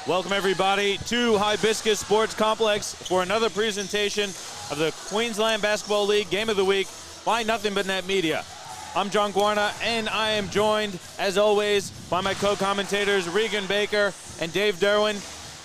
Welcome everybody to Hibiscus Sports Complex for another presentation of the Queensland Basketball League Game of the Week by Nothing But Net Media. I'm John Guarna, and I am joined, as always, by my co-commentators Regan Baker and Dave Derwin.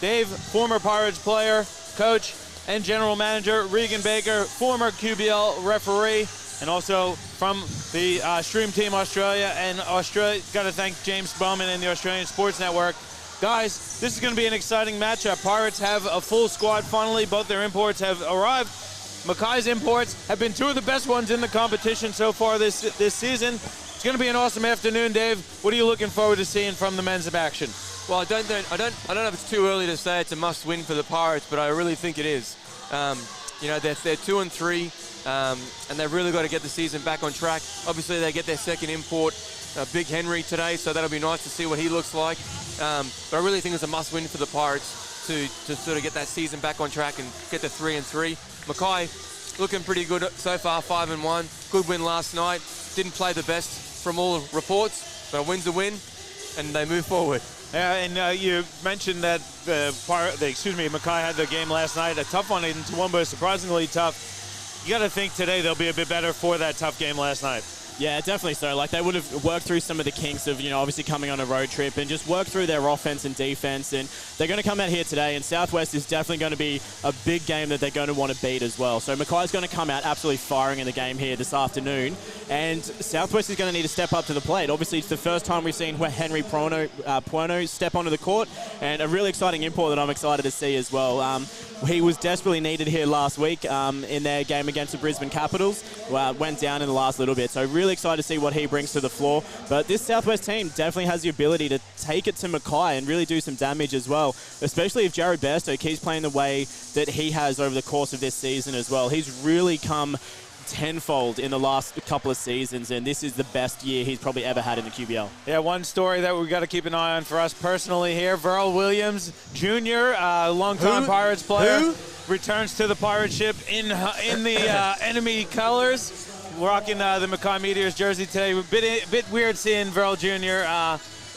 Dave, former Pirates player, coach, and general manager. Regan Baker, former QBL referee, and also from the Stream Team Australia. And Australia, got to thank James Bowman and the Australian Sports Network. Guys, this is going to be an exciting matchup. Pirates have a full squad finally. Both their imports have arrived. Mackay's imports have been two of the best ones in the competition so far this season. It's going to be an awesome afternoon, Dave. What are you looking forward to seeing from the men's action? Well, I don't know if it's too early to say it's a must-win for the Pirates, but I really think it is. You know, they're 2-3, and they've really got to get the season back on track. Obviously, they get their second import, Big Henry, today, so that'll be nice to see what he looks like. But I really think it's a must-win for the Pirates to sort of get that season back on track and get to 3-3. Mackay looking pretty good so far, 5-1. Good win last night. Didn't play the best from all reports, but a win's a win, and they move forward. Yeah, and you mentioned that Mackay had the game last night, a tough one in Toowoomba, surprisingly tough. You got to think today they'll be a bit better for that tough game last night. Yeah, definitely so. Like, they would have worked through some of the kinks of, obviously coming on a road trip and just worked through their offense and defense. And they're going to come out here today, and Southwest is definitely going to be a big game that they're going to want to beat as well. So Mackay's going to come out absolutely firing in the game here this afternoon. And Southwest is going to need to step up to the plate. Obviously, it's the first time we've seen Henry Puono step onto the court, and a really exciting import that I'm excited to see as well. He was desperately needed here last week in their game against the Brisbane Capitals. Went down in the last little bit. So really excited to see what he brings to the floor. But this Southwest team definitely has the ability to take it to Mackay and really do some damage as well, especially if Jared Bairstow keeps playing the way that he has over the course of this season as well. He's really come tenfold in the last couple of seasons, and this is the best year he's probably ever had in the QBL. Yeah, one story that we've got to keep an eye on for us personally here, Verl Williams Jr., longtime Pirates player, returns to the Pirate ship in the enemy colors, rocking the Mackay Meteors jersey today. A bit weird seeing Verl Jr.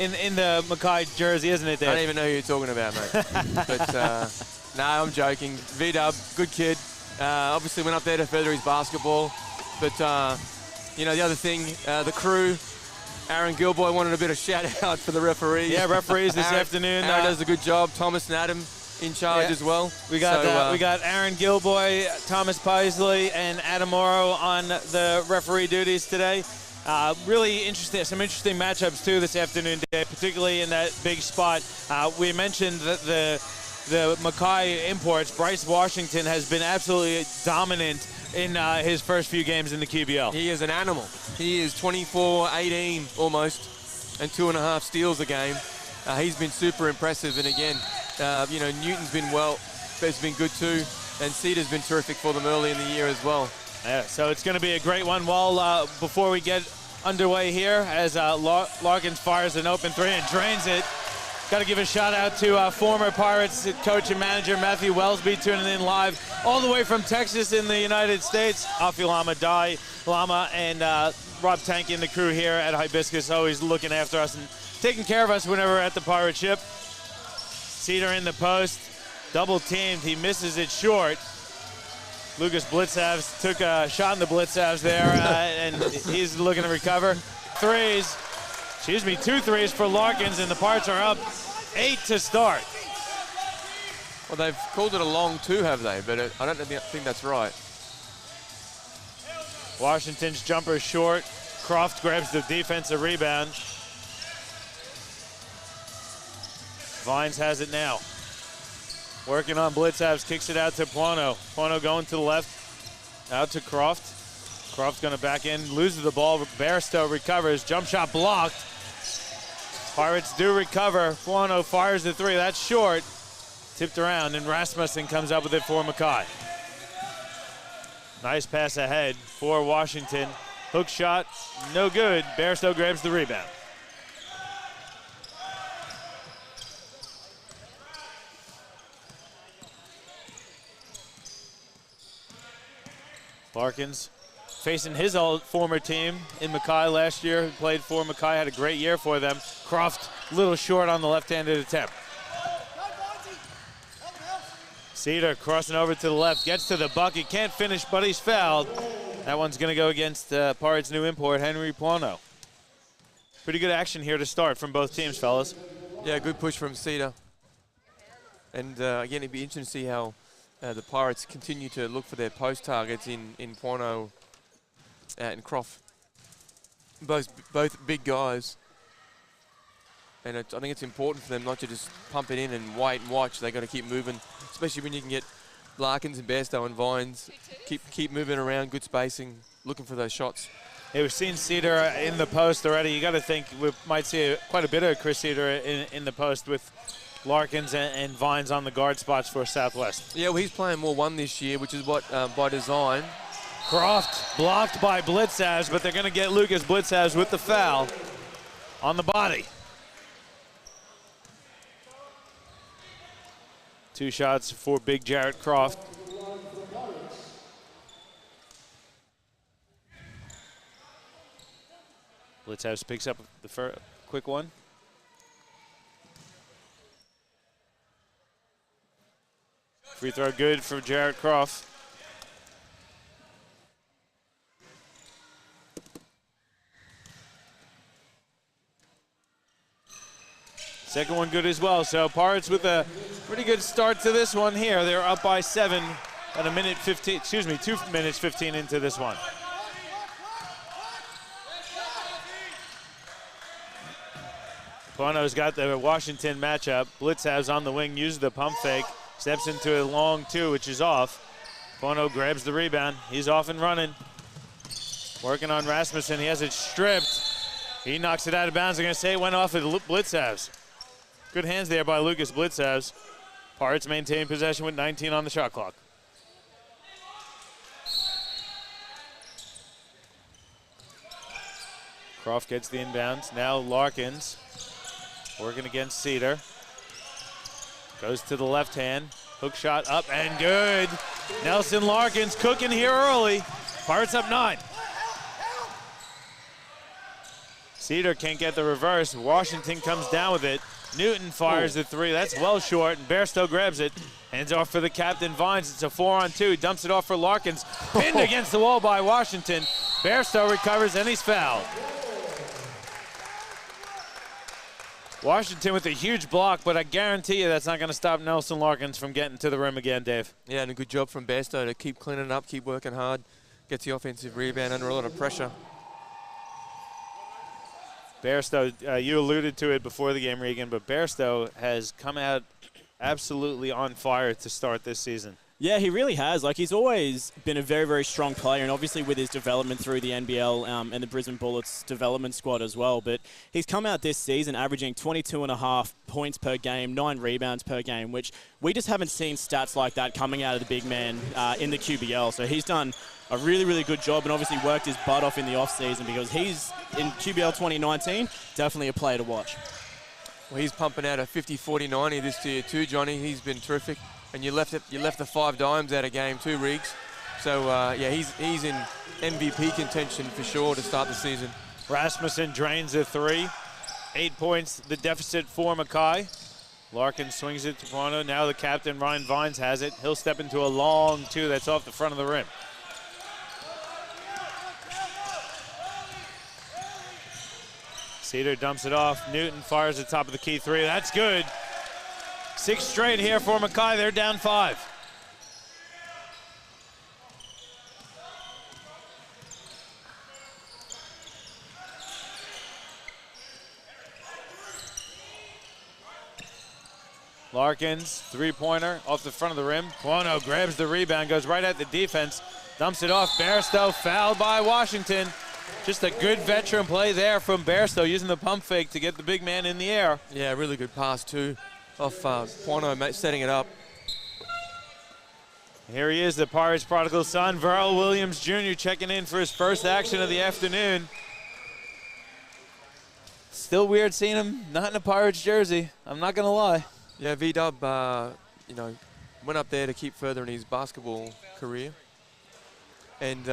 In the Mackay jersey, isn't it, Dave? I don't even know who you're talking about, mate. But, no, I'm joking. V-Dub, good kid. Obviously went up there to further his basketball. But, the other thing, the crew, Aaron Gilboy wanted a bit of shout-out for the referees. Yeah, referees this afternoon. Aaron does a good job. Thomas and Adam in charge as well. We got Aaron Gilboy, Thomas Paisley, and Adam Morrow on the referee duties today. Really interesting, some interesting matchups too this afternoon, Dave, particularly in that big spot. We mentioned that the Mackay imports, Bryce Washington, has been absolutely dominant in his first few games in the QBL. He is an animal. He is 24-18 almost, and 2.5 steals a game. He's been super impressive, and again, Newton's been good too, and Cedar's been terrific for them early in the year as well. Yeah, so it's going to be a great one. While before we get underway here, as Larkins fires an open three and drains it, got to give a shout out to former Pirates coach and manager Matthew Wellsby, tuning in live all the way from Texas in the United States. Afi Lama, Dai Lama, and Rob Tanky and the crew here at Hibiscus, always looking after us and taking care of us whenever we're at the Pirate ship. Cedar in the post, double teamed. He misses it short. Lucas Blitzavs took a shot in the Blitzavs there, and he's looking to recover. Two threes for Larkins, and the Pirates are up 8 to start. Well, they've called it a long 2, have they? But I don't think that's right. Washington's jumper short. Croft grabs the defensive rebound. Vines has it now. Working on Blitzavs, kicks it out to Puono. Puono going to the left, out to Croft. Croft's going to back in, loses the ball. Bairstow recovers, jump shot blocked. Pirates do recover. Puono fires the three, that's short. Tipped around, and Rasmussen comes up with it for Mackay. Nice pass ahead for Washington. Hook shot, no good. Bairstow grabs the rebound. Larkins facing his old former team in Mackay last year, who played for Mackay, had a great year for them. Croft a little short on the left-handed attempt. Cedar crossing over to the left, gets to the bucket, can't finish, but he's fouled. That one's going to go against Pirates' new import, Henry Puano. Pretty good action here to start from both teams, fellas. Yeah, good push from Cedar. And again, it'd be interesting to see how the Pirates continue to look for their post targets in Puano and Croft. Both big guys. And I think it's important for them not to just pump it in and wait and watch. They got to keep moving, especially when you can get Larkins and Bairstow and Vines. Keep moving around, good spacing, looking for those shots. Hey, we've seen Cedar in the post already. You got to think we might see quite a bit of Chris Cedar in the post with Larkins and Vines on the guard spots for Southwest. Yeah, well, he's playing more one this year, which is what by design. Croft blocked by Blitzaz, but they're going to get Lucas Blitzaz with the foul on the body. 2 shots for big Jarrett Croft. Blitzhouse picks up the quick one. Free throw good for Jarrett Croft. Second one good as well. So Pirates with a pretty good start to this one here. They're up by 7 at 2 minutes 15 into this one. Puano's got the Washington matchup. Blitzhouse on the wing, uses the pump fake, steps into a long 2, which is off. Puano grabs the rebound. He's off and running. Working on Rasmussen. He has it stripped. He knocks it out of bounds. I'm going to say it went off at Blitzhouse. Good hands there by Lucas Blitzhouse. Pirates maintain possession with 19 on the shot clock. Croft gets the inbounds. Now Larkins working against Cedar. Goes to the left hand. Hook shot up and good. Nelson Larkins cooking here early. Pirates up 9. Cedar can't get the reverse. Washington comes down with it. Newton fires the 3. That's well short, and Bairstow grabs it. Hands off for the captain, Vines. It's a 4-on-2. Dumps it off for Larkins. Pinned against the wall by Washington. Bairstow recovers, and he's fouled. Washington with a huge block, but I guarantee you that's not going to stop Nelson Larkins from getting to the rim again, Dave. Yeah, and a good job from Bairstow to keep cleaning up, keep working hard. Gets the offensive rebound under a lot of pressure. Bairstow, you alluded to it before the game, Regan, but Bairstow has come out absolutely on fire to start this season. Yeah, he really has. Like, he's always been a very, very strong player, and obviously with his development through the NBL and the Brisbane Bullets development squad as well. But he's come out this season averaging 22.5 points per game, 9 rebounds per game, which we just haven't seen stats like that coming out of the big man in the QBL. So he's done a really, really good job and obviously worked his butt off in the offseason because he's, in QBL 2019, definitely a player to watch. Well, he's pumping out a 50-40-90 this year too, Johnny. He's been terrific. And you left the 5 dimes out of game too, Riggs. So, yeah, he's in MVP contention for sure to start the season. Rasmussen drains a 3. 8 points, the deficit for Mackay. Larkin swings it to Puano. Now the captain, Ryan Vines, has it. He'll step into a long 2 that's off the front of the rim. Cedar dumps it off. Newton fires the top of the key 3. That's good. 6 straight here for Mackay. They're down 5. Larkins, 3-pointer off the front of the rim. Puano grabs the rebound, goes right at the defense, dumps it off. Bairstow fouled by Washington. Just a good veteran play there from Bairstow, using the pump fake to get the big man in the air. Yeah, really good pass too off Puano setting it up. Here he is, the Pirates' prodigal son, Verl Williams Jr. checking in for his first action of the afternoon. Still weird seeing him not in a Pirates jersey, I'm not gonna lie. Yeah, V-Dub, went up there to keep furthering his basketball career. And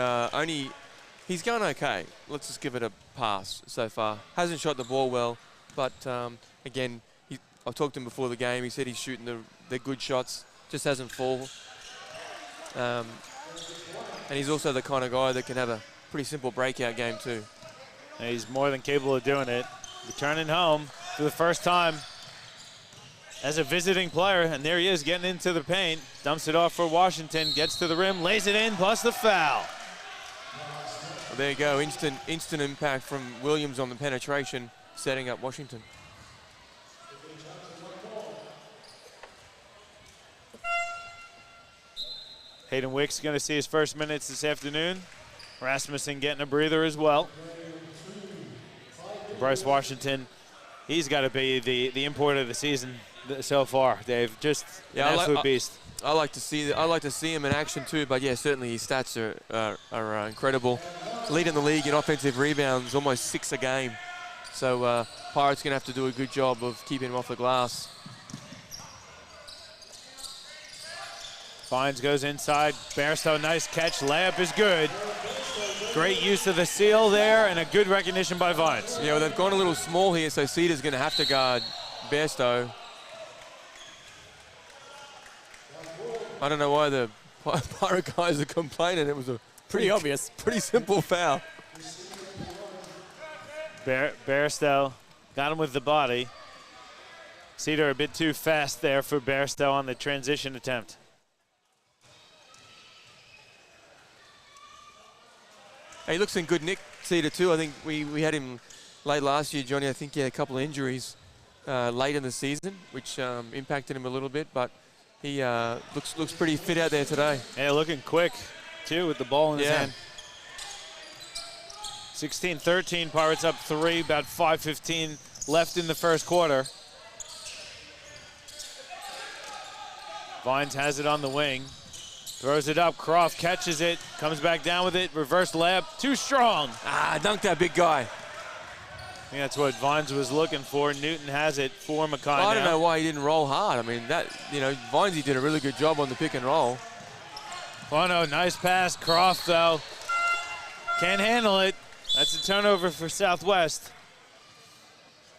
he's going okay. Let's just give it a pass so far. Hasn't shot the ball well, but again, I've talked to him before the game. He said he's shooting the good shots just hasn't fallen. And he's also the kind of guy that can have a pretty simple breakout game too. And he's more than capable of doing it. Returning home for the first time as a visiting player, and there he is getting into the paint. Dumps it off for Washington, gets to the rim, lays it in, plus the foul. Well, there you go, instant impact from Williams on the penetration, setting up Washington. Hayden Wick's going to see his first minutes this afternoon. Rasmussen getting a breather as well. Bryce Washington, he's got to be the import of the season so far, Dave. Just an absolute beast. I like to see him in action too, but yeah, certainly his stats are incredible. Leading the league in offensive rebounds, almost 6 a game. So Pirates going to have to do a good job of keeping him off the glass. Vines goes inside. Bairstow, nice catch. Layup is good. Great use of the seal there, and a good recognition by Vines. Yeah, well, they've gone a little small here, so Cedar's going to have to guard Bairstow. I don't know why the Pirate guys are complaining. It was a pretty obvious, pretty simple foul. Bairstow got him with the body. Cedar a bit too fast there for Bairstow on the transition attempt. He looks in good nick, Cedar, too. I think we had him late last year, Johnny. I think he had a couple of injuries late in the season, which impacted him a little bit, but he looks pretty fit out there today. Yeah, looking quick, too, with the ball in his hand. 16-13, Pirates up 3, about 5:15 left in the first quarter. Vines has it on the wing. Throws it up, Croft catches it, comes back down with it, reverse layup, too strong. Dunked that big guy. I think that's what Vines was looking for. Newton has it for Mackay now. I don't know why he didn't roll hard. I mean, Vinesy did a really good job on the pick and roll. Oh no, nice pass. Croft, though, can't handle it. That's a turnover for Southwest.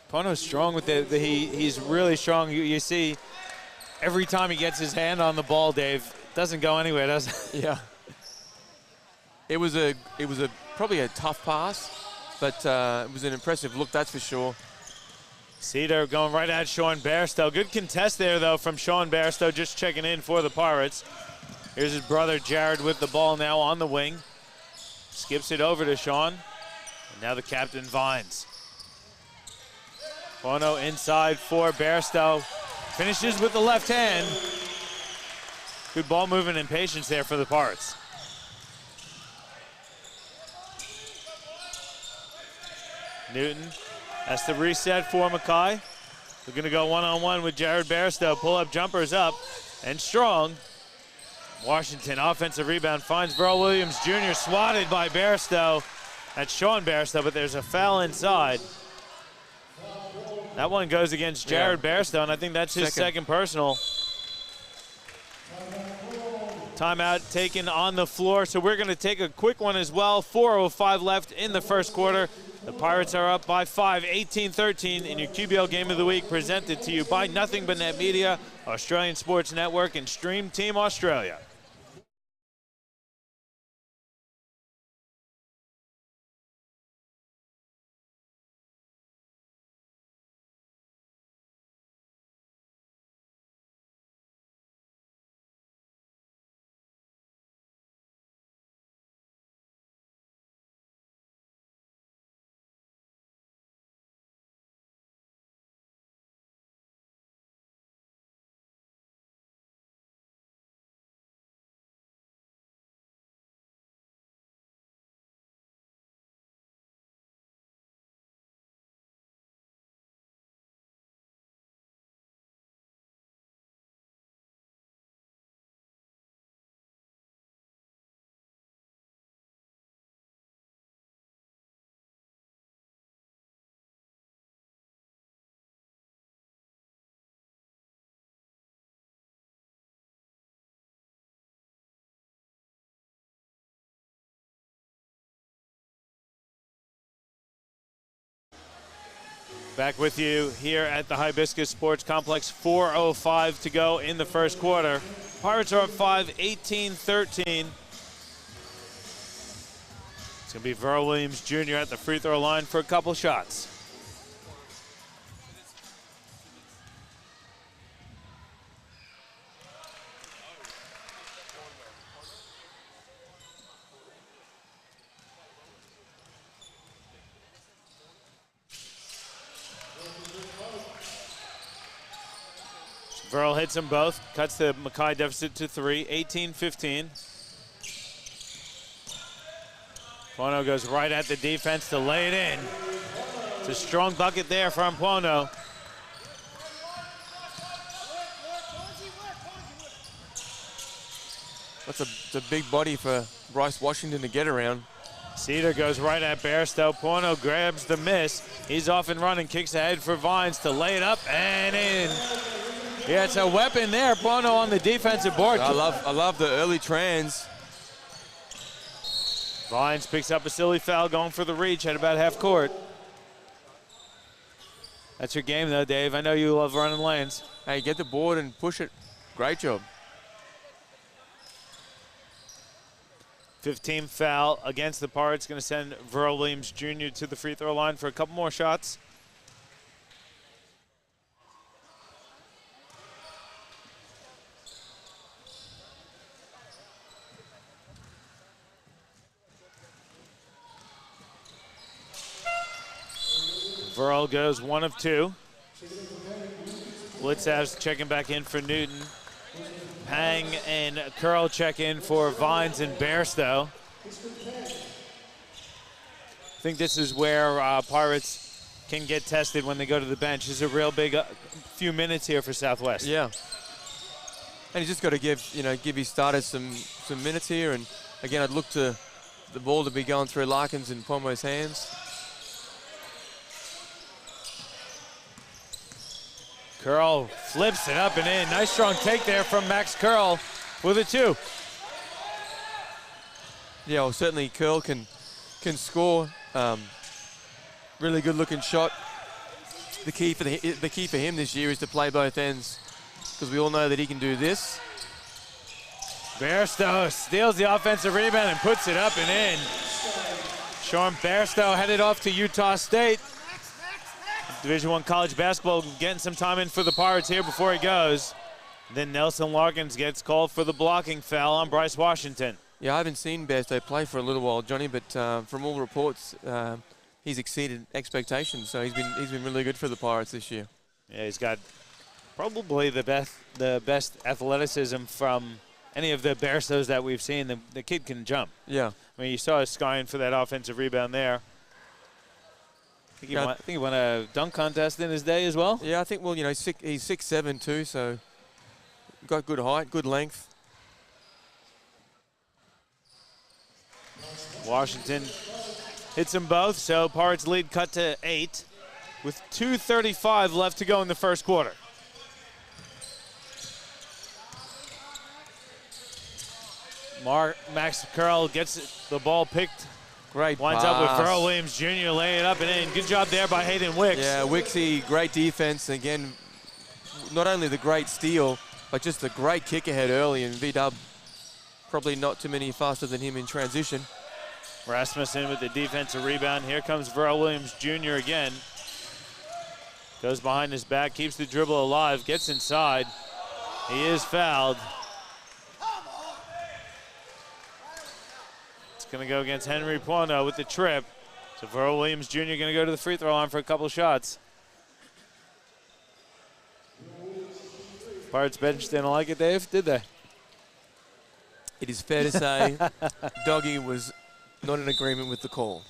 Pono's strong with he's really strong. You see, every time he gets his hand on the ball, Dave, doesn't go anywhere, does it? Yeah. It was probably a tough pass, but it was an impressive look, that's for sure. Cedar going right at Sean Bairstow. Good contest there, though, from Sean Bairstow, just checking in for the Pirates. Here's his brother Jared with the ball now on the wing. Skips it over to Sean. And now the captain, Vines. Pono inside for Bairstow. Finishes with the left hand. Good ball movement and patience there for the Pirates. Newton has to reset for Mackay. We're going to go one-on-one with Jared Bairstow. Pull-up jumpers up and strong. Washington offensive rebound finds Verl Williams Jr. swatted by Bairstow. That's Sean Bairstow, but there's a foul inside. That one goes against Jared Bairstow, and I think that's his second personal. Timeout taken on the floor, so we're going to take a quick one as well. 4:05 left in the first quarter. The Pirates are up by 5, 18-13 in your QBL Game of the Week, presented to you by Nothing But Net Media, Australian Sports Network, and Stream Team Australia. Back with you here at the Hibiscus Sports Complex. 4:05 to go in the first quarter. Pirates are up 5, 18-13. It's going to be Verl Williams Jr. at the free throw line for a couple shots. Verl hits them both, cuts the Mackay deficit to 3, 18-15. Pono goes right at the defense to lay it in. It's a strong bucket there from Pono. It's a big body for Bryce Washington to get around. Cedar goes right at Bairstow. Pono grabs the miss. He's off and running, kicks ahead for Vines to lay it up and in. Yeah, it's a weapon there. Pono on the defensive board. I love the early trans. Vines picks up a silly foul, going for the reach at about half court. That's your game, though, Dave. I know you love running lanes. Hey, get the board and push it. Great job. 15th foul against the Pirates. Going to send Verl Williams Jr. to the free throw line for a couple more shots. Verl goes 1 of 2. Blitzav's checking back in for Newton. Pang and Curl check in for Vines and Bairstow. I think this is where Pirates can get tested when they go to the bench. This is a real big few minutes here for Southwest. Yeah. And he's just got to give his starters some minutes here. And again, I'd look to the ball to be going through Larkins and Pomo's hands. Curl flips it up and in. Nice strong take there from Max Curl with a 2. Yeah, well, certainly Curl can score. Really good looking shot. The key for him this year is to play both ends, because we all know that he can do this. Bairstow steals the offensive rebound and puts it up and in. Sean Bairstow headed off to Utah State. Division I college basketball getting some time in for the Pirates here before he goes. Then Nelson Larkins gets called for the blocking foul on Bryce Washington. Yeah, I haven't seen Bairstow play for a little while, Johnny, but from all reports, he's exceeded expectations. So he's been really good for the Pirates this year. Yeah, he's got probably the best athleticism from any of the Bairstows that we've seen. The kid can jump. Yeah. I mean, you saw us skying for that offensive rebound there. I think he won a dunk contest in his day as well. Yeah, I think, well, he's 6'7" too, so got good height, good length. Washington hits them both, so Pirates lead cut to 8 with 2:35 left to go in the first quarter. Max Curl gets the ball picked. Great Winds pass. up with Verl Williams Jr. laying it up and in. Good job there by Hayden Wicks. Yeah, Wixie, great defense. Again, not only the great steal, but just the great kick ahead early. And V-Dub, probably not too many faster than him in transition. Rasmussen with the defensive rebound. Here comes Verl Williams Jr. again. Goes behind his back, keeps the dribble alive, gets inside. He is fouled. Going to go against Henry Pono with the trip. So Verl Williams Jr. going to go to the free throw line for a couple shots. Pirates bench didn't like it, Dave, did they? It is fair to say Doggy was not in agreement with the call.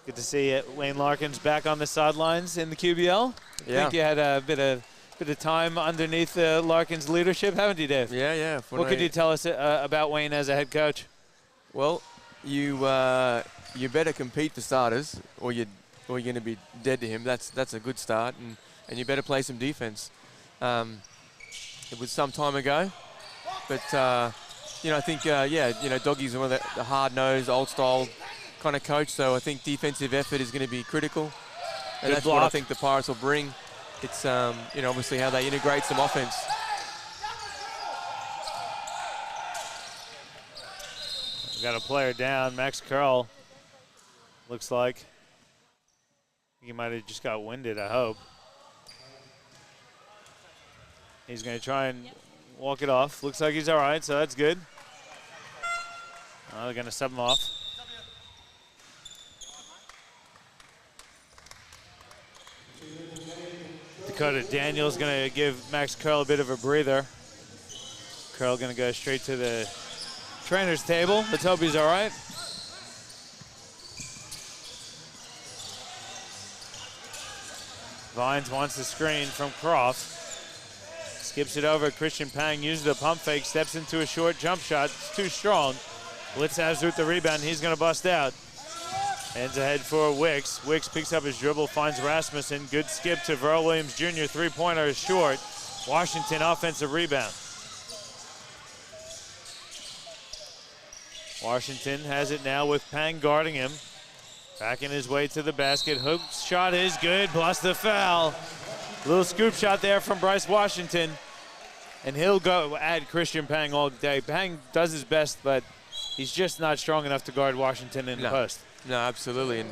Good to see it. Wayne Larkins back on the sidelines in the QBL. Yeah. I think you had a bit of time underneath Larkins' leadership, haven't you, Dave? Yeah. What could you tell us about Wayne as a head coach? Well, you better compete for starters, or you're going to be dead to him. That's a good start, and you better play some defense. It was some time ago, but I think Doggy's one of the hard-nosed, old-style kind of coach. So I think defensive effort is going to be critical. And that's what I think the Pirates will bring. It's, you know, obviously how they integrate some offense. We got a player down, Max Curl, looks like. He might have just got winded, I hope. He's going to try and walk it off. Looks like he's all right, so that's good. They're going to sub him off. Dakota Daniels going to give Max Curl a bit of a breather. Curl going to go straight to the trainer's table. Let's hope he's all right. Vines wants the screen from Croft. Skips it over. Christian Pang uses the pump fake, steps into a short jump shot. It's too strong. Blitzhauser with the rebound. He's going to bust out. Ends ahead for Wicks. Wicks picks up his dribble, finds Rasmussen. Good skip to Verl Williams Jr. Three-pointer is short. Washington offensive rebound. Washington has it now with Pang guarding him. Backing his way to the basket. Hook shot is good, plus the foul. Little scoop shot there from Bryce Washington. And he'll go at Christian Pang all day. Pang does his best, but he's just not strong enough to guard Washington in the post. No, absolutely.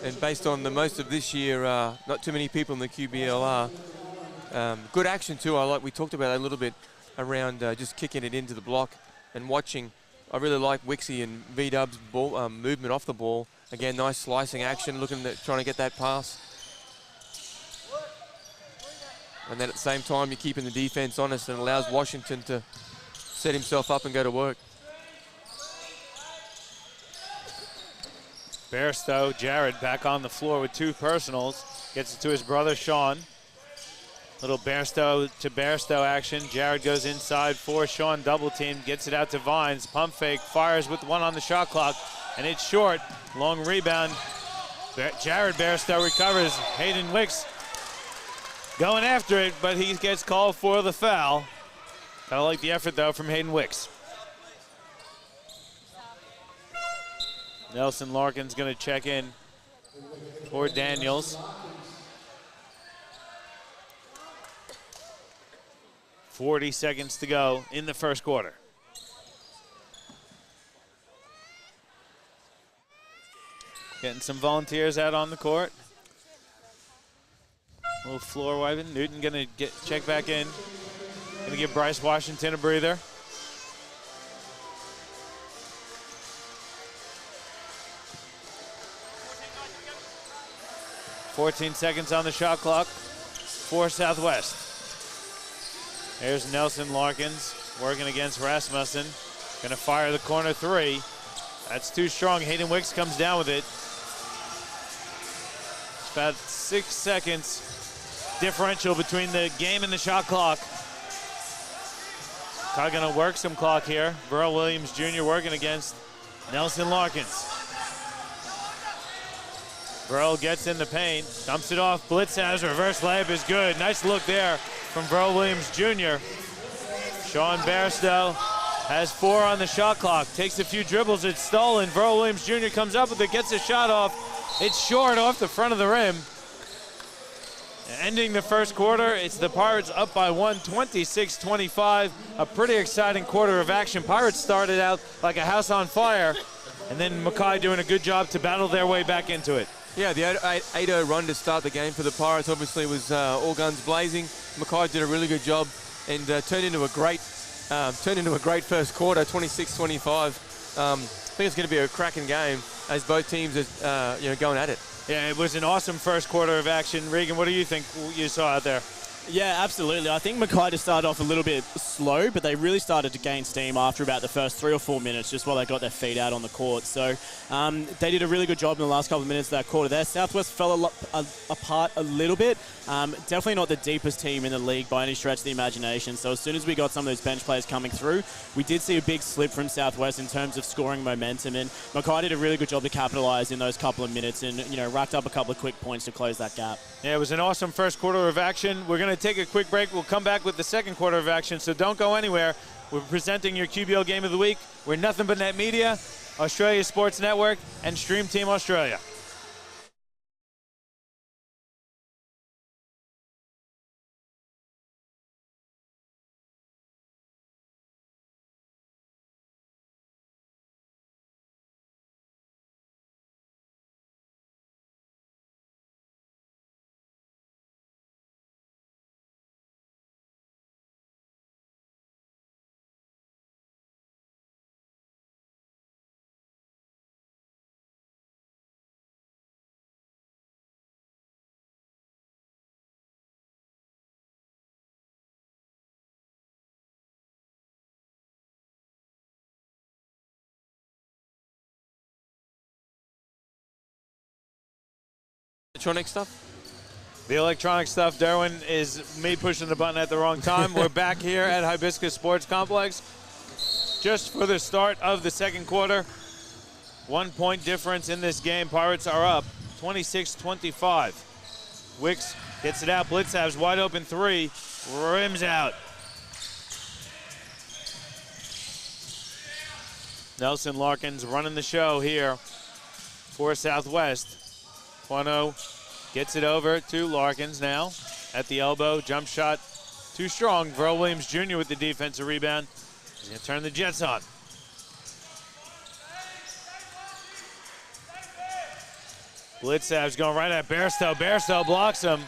And based on the most of this year, not too many people in the QBL are. Good action too. We talked about that a little bit around just kicking it into the block and watching. I really like Wixie and V-Dub's ball movement off the ball. Again, nice slicing action, trying to get that pass. And then at the same time, you're keeping the defense honest and allows Washington to set himself up and go to work. Bairstow, Jared back on the floor with two personals. Gets it to his brother, Sean. Little Bairstow to Bairstow action. Jared goes inside for Sean, double team, gets it out to Vines. Pump fake, fires with one on the shot clock, and it's short. Long rebound. Jared Bairstow recovers. Hayden Wicks going after it, but he gets called for the foul. Kind of like the effort, though, from Hayden Wicks. Nelson Larkin's going to check in for Daniels. 40 seconds to go in the first quarter. Getting some volunteers out on the court. A little floor wiping. Newton going to check back in. Going to give Bryce Washington a breather. .14 seconds on the shot clock for Southwest. There's Nelson Larkins working against Rasmussen. Going to fire the corner three. That's too strong. Hayden Wicks comes down with it. It's about 6 seconds differential between the game and the shot clock. Probably going to work some clock here. Verl Williams Jr. working against Nelson Larkins. Verl gets in the paint, dumps it off. Blitzhauser, reverse layup is good. Nice look there from Verl Williams Jr. Sean Bairstow has 4 on the shot clock. Takes a few dribbles, it's stolen. Verl Williams Jr. comes up with it, gets a shot off. It's short off the front of the rim. Ending the first quarter, it's the Pirates up by 1, 26-25. A pretty exciting quarter of action. Pirates started out like a house on fire, and then Mackay doing a good job to battle their way back into it. Yeah, the 8-0 run to start the game for the Pirates obviously was all guns blazing. Mackay did a really good job and turned into a great first quarter, 26-25. I think it's going to be a cracking game as both teams are going at it. Yeah, it was an awesome first quarter of action. Regan, what do you think you saw out there? Yeah, absolutely. I think Mackay just started off a little bit slow, but they really started to gain steam after about the first 3 or 4 minutes, just while they got their feet out on the court. So they did a really good job in the last couple of minutes of that quarter there. Southwest fell apart a little bit. Definitely not the deepest team in the league by any stretch of the imagination. So as soon as we got some of those bench players coming through, we did see a big slip from Southwest in terms of scoring momentum. And Mackay did a really good job to capitalize in those couple of minutes and, racked up a couple of quick points to close that gap. Yeah, it was an awesome first quarter of action. We're going to take a quick break. We'll come back with the second quarter of action, so don't go anywhere. We're presenting your QBL Game of the Week. We're Nothing But Net Media, Australia Sports Network, and Stream Team Australia. electronic stuff? The electronic stuff, Derwin, is me pushing the button at the wrong time. We're back here at Hibiscus Sports Complex just for the start of the second quarter. 1 point difference in this game. Pirates are up 26-25. Wicks gets it out. Blitzav's wide open three. Rims out. Nelson Larkins running the show here for Southwest. Quano gets it over to Larkins now at the elbow. Jump shot too strong. Verl Williams Jr. with the defensive rebound. He's going to turn the Jets on. Blitzav's going right at Bairstow. Bairstow blocks him.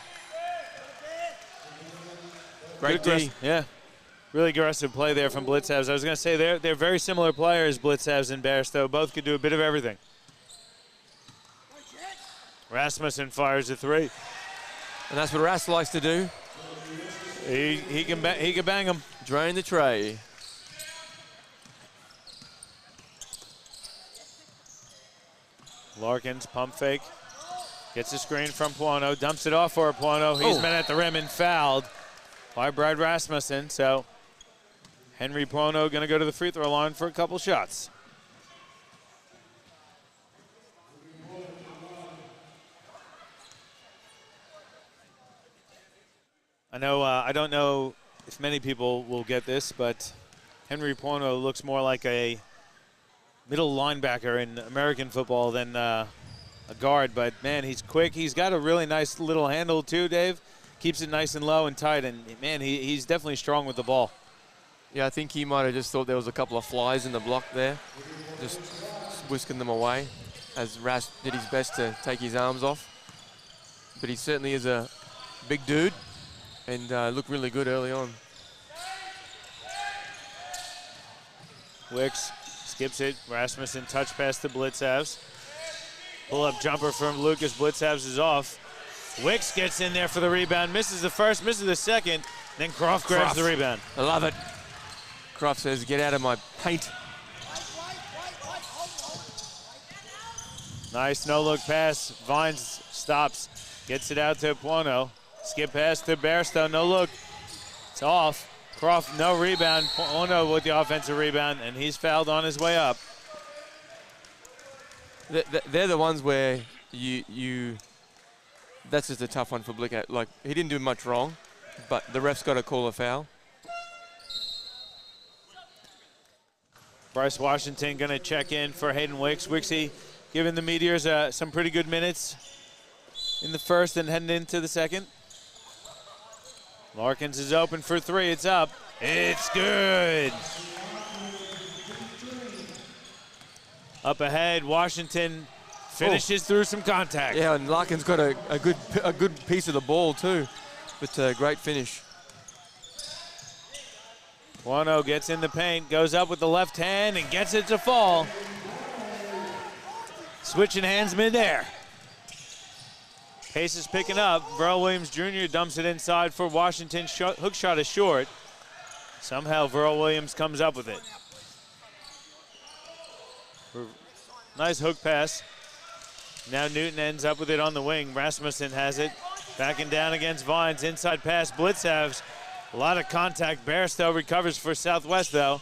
Great D. Yeah. Really aggressive play there from Blitzav's. I was going to say they're very similar players, Blitzav's and Bairstow. Both could do a bit of everything. Rasmussen fires a three. And that's what Ras likes to do. He can bang him. Drain the tray. Larkins pump fake. Gets a screen from Puano. Dumps it off for Puano. He's met at the rim and fouled by Brad Rasmussen. So Henry Puano going to go to the free throw line for a couple shots. I don't know if many people will get this, but Henry Puano looks more like a middle linebacker in American football than a guard. But, man, he's quick. He's got a really nice little handle, too, Dave. Keeps it nice and low and tight. And, man, he's definitely strong with the ball. Yeah, I think he might have just thought there was a couple of flies in the block there. Just whisking them away as Ras did his best to take his arms off. But he certainly is a big dude. And looked really good early on. Wicks skips it. Rasmussen touch pass to Blitzavs. Pull-up jumper from Lucas. Blitzavs is off. Wicks gets in there for the rebound. Misses the first, misses the second. Then Croft grabs the rebound. I love it. Croft says, get out of my paint. Nice no-look pass. Vines stops. Gets it out to Puano. Skip pass to Bairstow, no look. It's off. Croft, no rebound. Puano with the offensive rebound, and he's fouled on his way up. They're the ones where that's just a tough one for Blick. Like, he didn't do much wrong, but the ref's got to call a foul. Bryce Washington going to check in for Hayden Wicks. Wixie giving the Meteors some pretty good minutes in the first and heading into the second. Larkins is open for three. It's up. It's good. Up ahead, Washington finishes through some contact. Yeah, and Larkins got a good piece of the ball too, but great finish. Puano gets in the paint, goes up with the left hand and gets it to fall. Switching hands midair. Pace is picking up. Verl Williams Jr. dumps it inside for Washington. Hook shot is short. Somehow Verl Williams comes up with it. Nice hook pass. Now Newton ends up with it on the wing. Rasmussen has it. Backing down against Vines. Inside pass. Blitzavs. A lot of contact. Bairstow recovers for Southwest, though.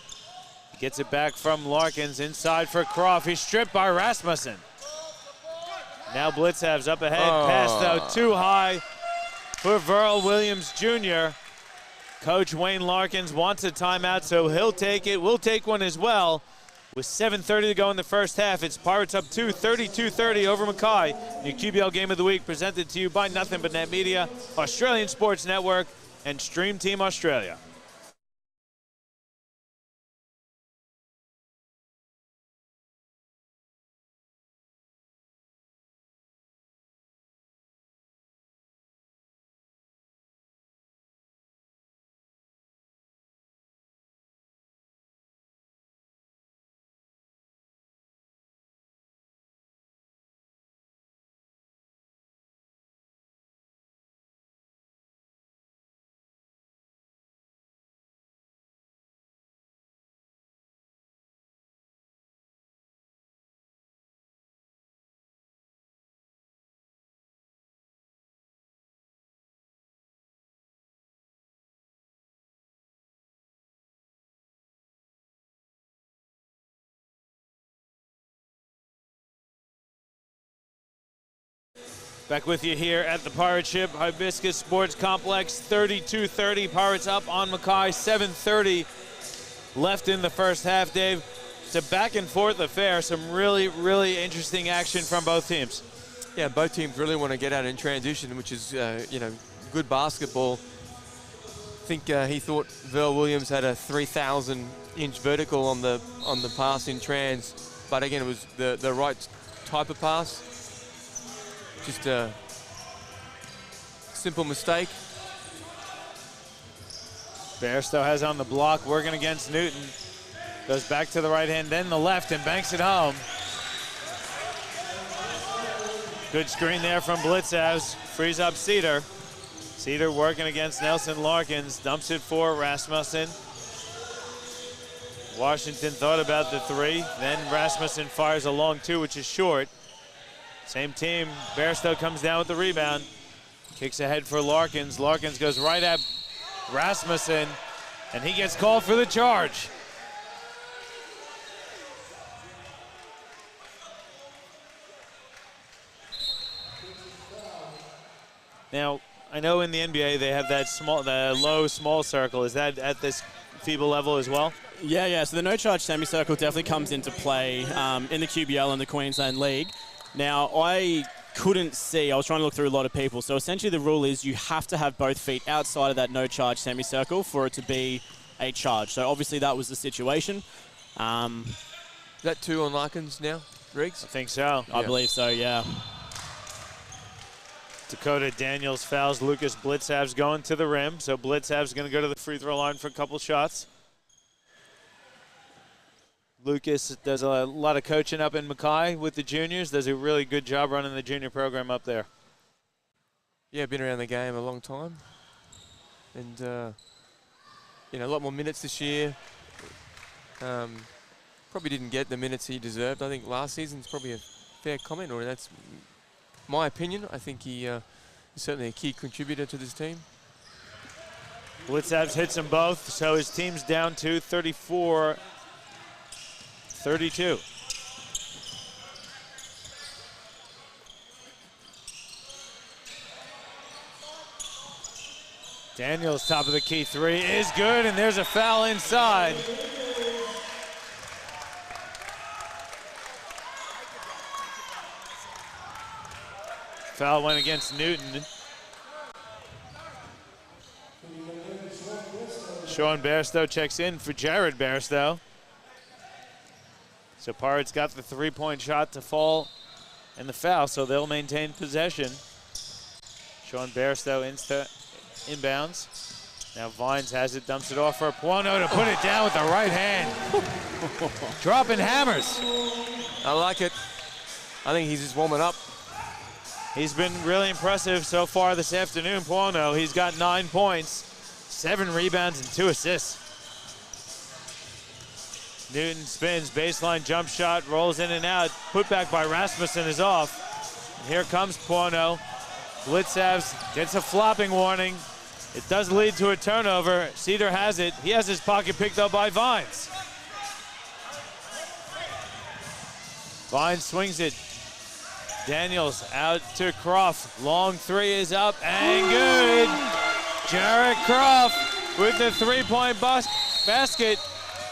Gets it back from Larkins. Inside for Croft. He's stripped by Rasmussen. Now Blitzav's up ahead. Pass, though, too high for Verl Williams Jr. Coach Wayne Larkins wants a timeout, so he'll take it. We'll take one as well. With 7:30 to go in the first half, it's Pirates up 32-30 over Mackay. Your QBL Game of the Week presented to you by Nothing But Net Media, Australian Sports Network, and Stream Team Australia. Back with you here at the Pirate Ship Hibiscus Sports Complex. 32-30, Pirates up on Mackay. 7:30 left in the first half, Dave. It's a back and forth affair. Some really, really interesting action from both teams. Yeah, both teams really want to get out in transition, which is, good basketball. I think he thought Verl Williams had a 3,000-inch vertical on the pass in trans, but again, it was the right type of pass. Just a simple mistake. Bairstow has on the block, working against Newton. Goes back to the right hand, then the left, and banks it home. Good screen there from Blitzavs. Frees up Cedar. Cedar working against Nelson Larkins. Dumps it for Rasmussen. Washington thought about the three. Then Rasmussen fires a long two, which is short. Same team. Bairstow comes down with the rebound. Kicks ahead for Larkins. Larkins goes right at Rasmussen, and he gets called for the charge. Now, I know in the NBA they have that low small circle. Is that at this FIBA level as well? Yeah. So the no-charge semicircle definitely comes into play in the QBL and the Queensland League. Now, I couldn't see. I was trying to look through a lot of people. So essentially the rule is you have to have both feet outside of that no-charge semicircle for it to be a charge. So obviously that was the situation. Is that two on Larkins now, Riggs? I think so. I believe so, yeah. Dakota Daniels fouls Lucas Blitzavs going to the rim. So Blitzavs going to go to the free throw line for a couple shots. Lucas does a lot of coaching up in Mackay with the juniors. Does a really good job running the junior program up there. Yeah, been around the game a long time. And, a lot more minutes this year. Probably didn't get the minutes he deserved. I think last season's probably a fair comment, or that's my opinion. I think he is certainly a key contributor to this team. Blitzavs hits them both, so his team's down to 34-32. Daniels, top of the key three is good, and there's a foul inside. Foul went against Newton. Sean Bairstow checks in for Jared Bairstow. So Pirates got the three-point shot to fall and the foul, so they'll maintain possession. Sean Bairstow inbounds. Now Vines has it, dumps it off for Puono to put it down with the right hand. Dropping hammers. I like it. I think he's just warming up. He's been really impressive so far this afternoon, Puono. He's got 9 points, 7 rebounds, and 2 assists. Newton spins, baseline jump shot, rolls in and out. Put back by Rasmussen is off. And here comes Puono. Blitzavs gets a flopping warning. It does lead to a turnover. Cedar has it. He has his pocket picked up by Vines. Vines swings it. Daniels out to Croft. Long three is up and good. Jarrett Croft with the three-point basket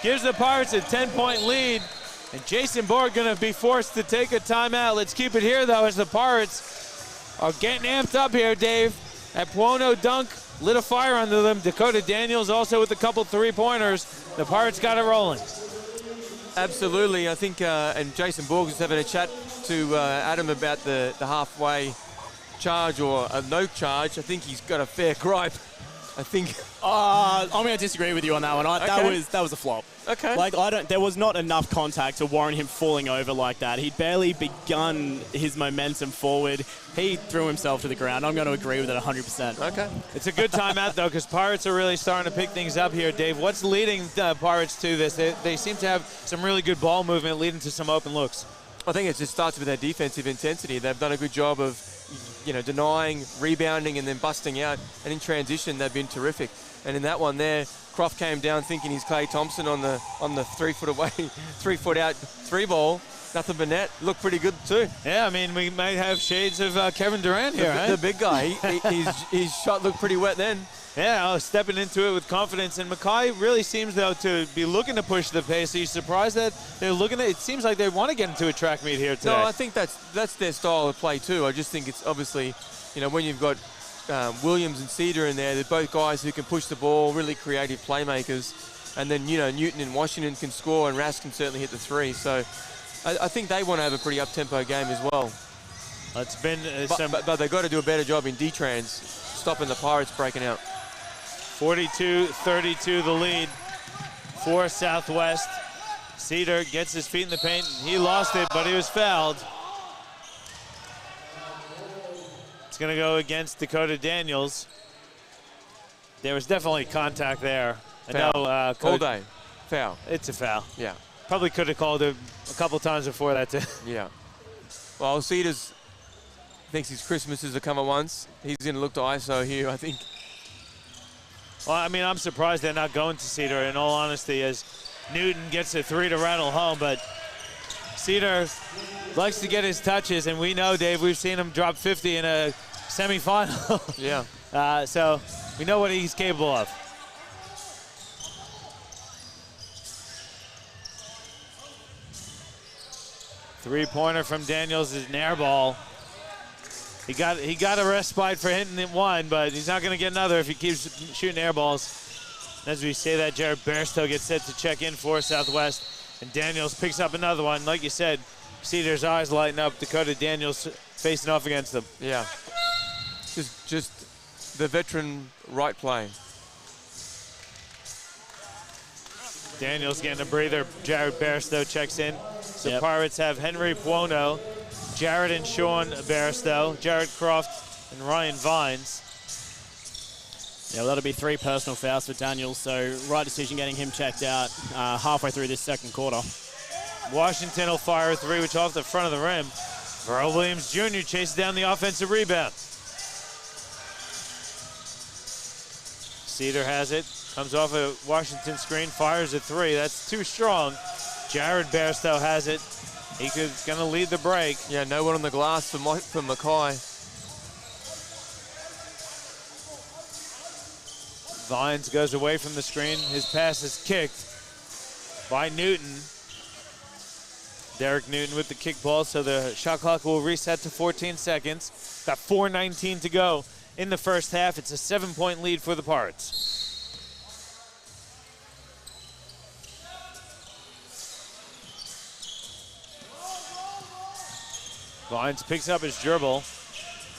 gives the Pirates a 10-point lead. And Jason Borg going to be forced to take a timeout. Let's keep it here, though, as the Pirates are getting amped up here, Dave. That Puono dunk lit a fire under them. Dakota Daniels also with a couple three-pointers. The Pirates got it rolling. Absolutely. I think, and Jason Borg is having a chat to Adam about the halfway charge or a no charge. I think he's got a fair gripe. I think. I'm going to disagree with you on that one. Okay. That was a flop. Okay. There was not enough contact to warrant him falling over like that. He'd barely begun his momentum forward. He threw himself to the ground. I'm going to agree with it 100%. Okay. It's a good timeout, though, because Pirates are really starting to pick things up here, Dave. What's leading the Pirates to this? They seem to have some really good ball movement leading to some open looks. I think it just starts with their defensive intensity. They've done a good job of, denying, rebounding, and then busting out. And in transition, they've been terrific. And in that one there, Croft came down thinking he's Klay Thompson on the 3 foot away, 3 foot out 3 ball, Nothing but net. Looked pretty good too. Yeah, I mean, we might have shades of Kevin Durant here, The big guy. His shot looked pretty wet then. Yeah, stepping into it with confidence. And Mackay really seems, though, to be looking to push the pace. Are you surprised that they're looking at it? Seems like they want to get into a track meet here today. No, I think that's their style of play too. I just think it's obviously, when you've got Williams and Cedar in there, they're both guys who can push the ball, really creative playmakers. And then, Newton and Washington can score, and Rask can certainly hit the three. So I think they want to have a pretty up-tempo game as well. It's been but they've got to do a better job in D-Trans, stopping the Pirates breaking out. 42-32 the lead for Southwest. Cedar gets his feet in the paint. He lost it, but he was fouled. It's going to go against Dakota Daniels. There was definitely contact there. Foul. I know, all day. Foul. It's a foul. Yeah. Probably could have called it a couple times before that too. Yeah. Well, Cedars thinks his Christmas is a come at once. He's going to look to ISO here, I think. Well, I mean, I'm surprised they're not going to Cedar, in all honesty, as Newton gets a three to rattle home. But Cedar likes to get his touches, and we know, Dave, we've seen him drop 50 in a semifinal. Yeah. So we know what he's capable of. Three-pointer from Daniels is an air ball. He got a respite for hitting it one, but he's not going to get another if he keeps shooting air balls. As we say that, Jared Bairstow gets set to check in for Southwest, and Daniels picks up another one. Like you said, Cedar's eyes lighting up. Dakota Daniels facing off against them. Yeah. Just the veteran right play. Daniels getting a breather. Jared Bairstow checks in. So Pirates have Henry Puono, Jared and Sean Bairstow, Jared Croft, and Ryan Vines. Yeah, well, that'll be 3 personal fouls for Daniels, so right decision getting him checked out halfway through this second quarter. Washington will fire a 3, which off the front of the rim. Verl Williams Jr. chases down the offensive rebound. Cedar has it, comes off a Washington screen, fires a 3. That's too strong. Jared Bairstow has it. He's going to lead the break. Yeah, no one on the glass for Mackay. Vines goes away from the screen. His pass is kicked by Newton. Derek Newton with the kick ball, so the shot clock will reset to 14 seconds. Got 4:19 to go in the first half. It's a 7-point lead for the Pirates. Vines picks up his dribble.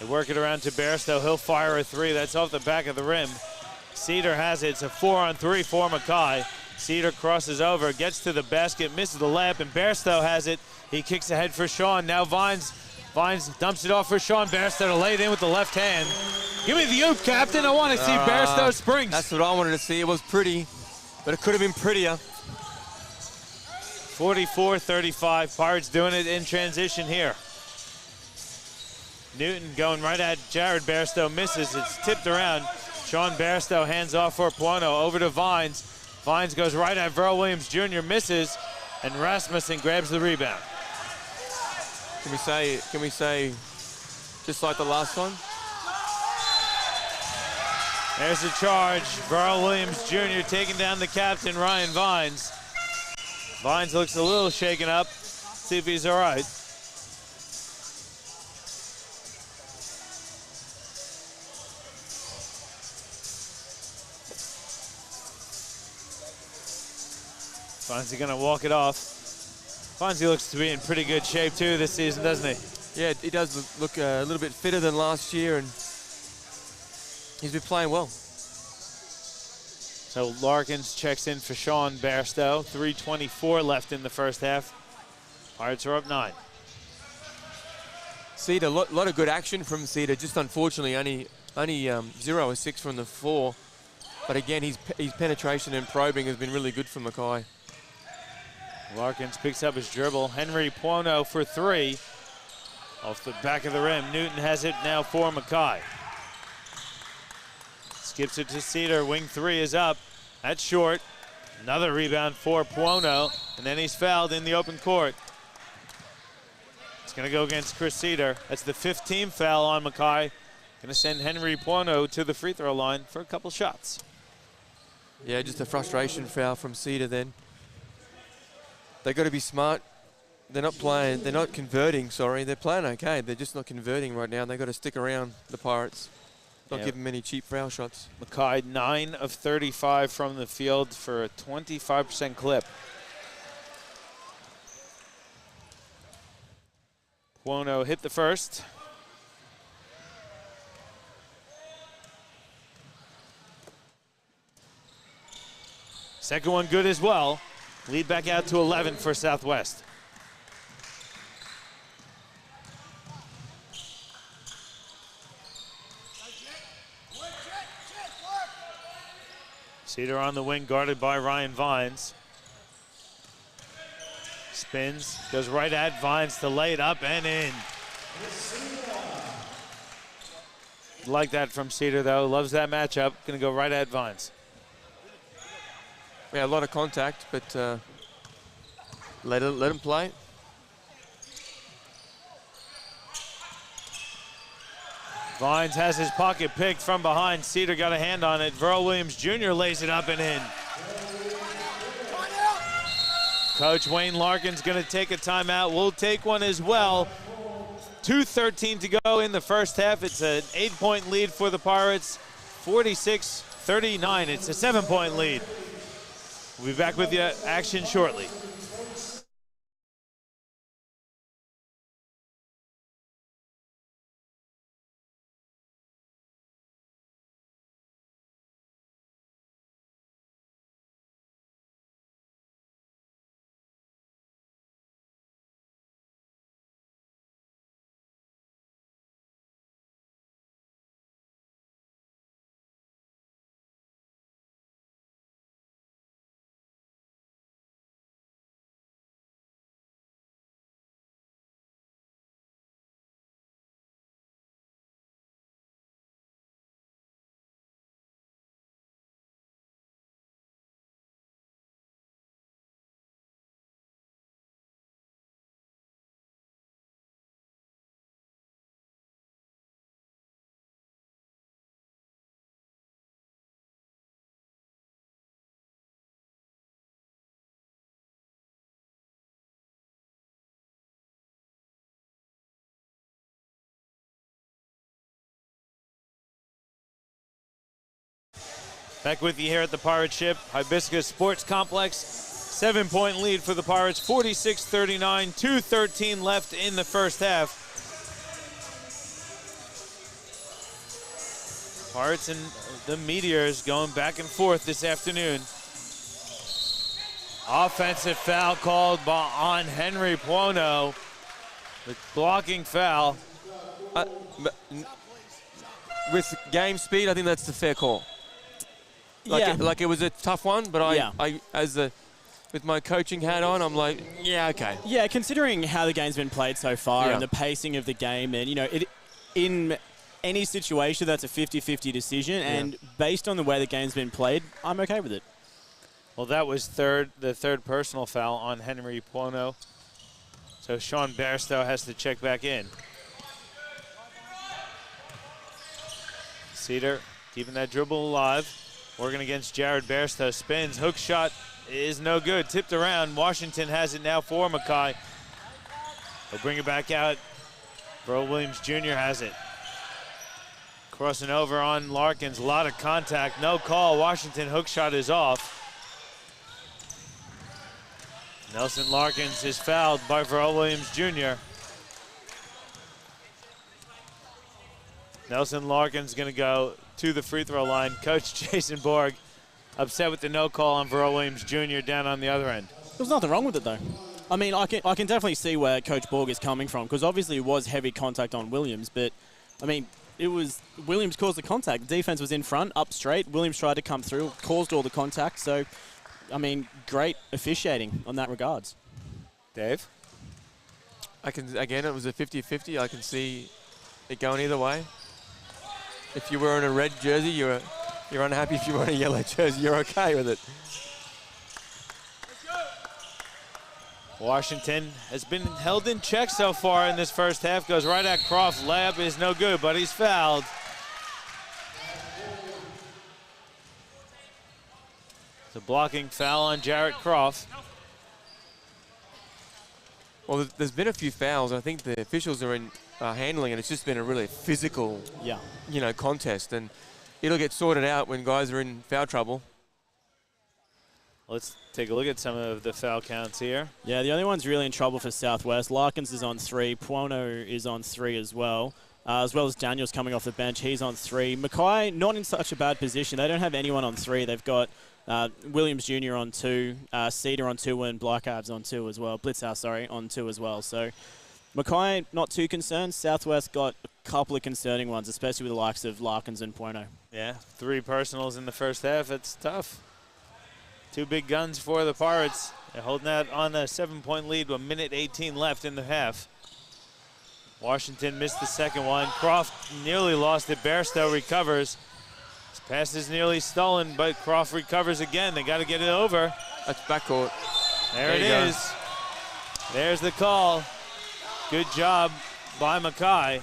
They work it around to Bairstow. He'll fire a 3. That's off the back of the rim. Cedar has it. It's a 4-on-3 for Mackay. Cedar crosses over, gets to the basket, misses the layup, and Bairstow has it. He kicks ahead for Sean. Now Vines dumps it off for Sean Bairstow to lay it in with the left hand. Give me the oop, Captain. I want to see Bairstow springs. That's what I wanted to see. It was pretty, but it could have been prettier. 44-35. Pirates doing it in transition here. Newton going right at Jared Bairstow, misses. It's tipped around. Sean Bairstow hands off for Puono, over to Vines. Vines goes right at Verl Williams Jr., misses, and Rasmussen grabs the rebound. Can we say, just like the last one? There's a charge. Verl Williams Jr. taking down the captain, Ryan Vines. Vines looks a little shaken up. See if he's all right. Fonzie gonna walk it off. Fonzie looks to be in pretty good shape too this season, doesn't he? Yeah, he does look a little bit fitter than last year, and he's been playing well. So Larkins checks in for Sean Bairstow. 3:24 left in the first half. Pirates are up 9. Cedar, a lot of good action from Cedar. Just unfortunately, only 0 or 6 from the 4. But again, his penetration and probing has been really good for Mackay. Larkins picks up his dribble. Henry Puono for 3. Off the back of the rim. Newton has it now for Mackay. Skips it to Cedar. Wing 3 is up. That's short. Another rebound for Puono. And then he's fouled in the open court. going to go against Chris Cedar. That's the 15th foul on Mackay. Going to send Henry Puono to the free throw line for a couple shots. Yeah, just a frustration foul from Cedar then. They got to be smart. They're not playing, they're not converting, sorry. They're playing okay. They're just not converting right now. They've got to stick around the Pirates. Not give them any cheap foul shots. Mackay 9 of 35 from the field for a 25% clip. Puono hit the first. Second one good as well. Lead back out to 11 for Southwest. Cedar on the wing, guarded by Ryan Vines. Spins, goes right at Vines to lay it up and in. Like that from Cedar, though. Loves that matchup. Going to go right at Vines. Yeah, a lot of contact, but let him play. Vines has his pocket picked from behind. Cedar got a hand on it. Verl Williams Jr. lays it up and in. Coach Wayne Larkin's going to take a timeout. We'll take one as well. 2:13 to go in the first half. It's an 8-point lead for the Pirates. 46-39. It's a 7-point lead. We'll be back with you action shortly. Back with you here at the Pirate Ship, Hibiscus Sports Complex. 7-point lead for the Pirates, 46-39, 2:13 left in the first half. Pirates and the Meteors going back and forth this afternoon. Offensive foul called on Henry Puono. The blocking foul. With game speed, I think that's the fair call. Like it was a tough one, but with my coaching hat on, I'm like, yeah, okay. Yeah, considering how the game's been played so far and the pacing of the game, and in any situation, that's a 50-50 decision, and based on the way the game's been played, I'm okay with it. Well, that was the third personal foul on Henry Puono. So Sean Bairstow has to check back in. Cedar keeping that dribble alive. Working against Jared Bairstow. Spins. Hook shot is no good. Tipped around. Washington has it now for Mackay. They'll bring it back out. Verl Williams Jr. has it. Crossing over on Larkins. A lot of contact. No call. Washington hook shot is off. Nelson Larkins is fouled by Verl Williams Jr. Nelson Larkins going to go to the free throw line. Coach Jason Borg upset with the no call on Verl Williams Jr. down on the other end. There's nothing wrong with it, though. I mean, I can definitely see where Coach Borg is coming from, because obviously it was heavy contact on Williams, but, I mean, it was Williams caused the contact. The defense was in front, up straight. Williams tried to come through, caused all the contact. So, I mean, great officiating on that regards. Dave? Again, it was a 50-50. I can see it going either way. If you were in a red jersey, you're unhappy. If you were in a yellow jersey, you're okay with it. Washington has been held in check so far in this first half. Goes right at Croft. Layup is no good, but he's fouled. It's a blocking foul on Jarrett Croft. Well, there's been a few fouls. I think the officials are handling it. It's just been a really physical, contest, and it'll get sorted out when guys are in foul trouble. Let's take a look at some of the foul counts here. Yeah, the only one's really in trouble for Southwest. Larkins is on 3. Puono is on 3 as well as Daniels coming off the bench. He's on 3. Mackay, not in such a bad position. They don't have anyone on 3. They've got Williams Jr. on 2, Cedar on 2, and Blackabs on 2 as well. Blitzhouse, sorry, on 2 as well. So Mackay, not too concerned. Southwest got a couple of concerning ones, especially with the likes of Larkins and Puono. Yeah, 3 personals in the first half. It's tough. 2 big guns for the Pirates. They're holding out on a 7-point lead with 1:18 left in the half. Washington missed the second one. Croft nearly lost it. Bairstow recovers. His pass is nearly stolen, but Croft recovers again. They got to get it over. That's backcourt. There it is. There's the call. Good job by Mackay.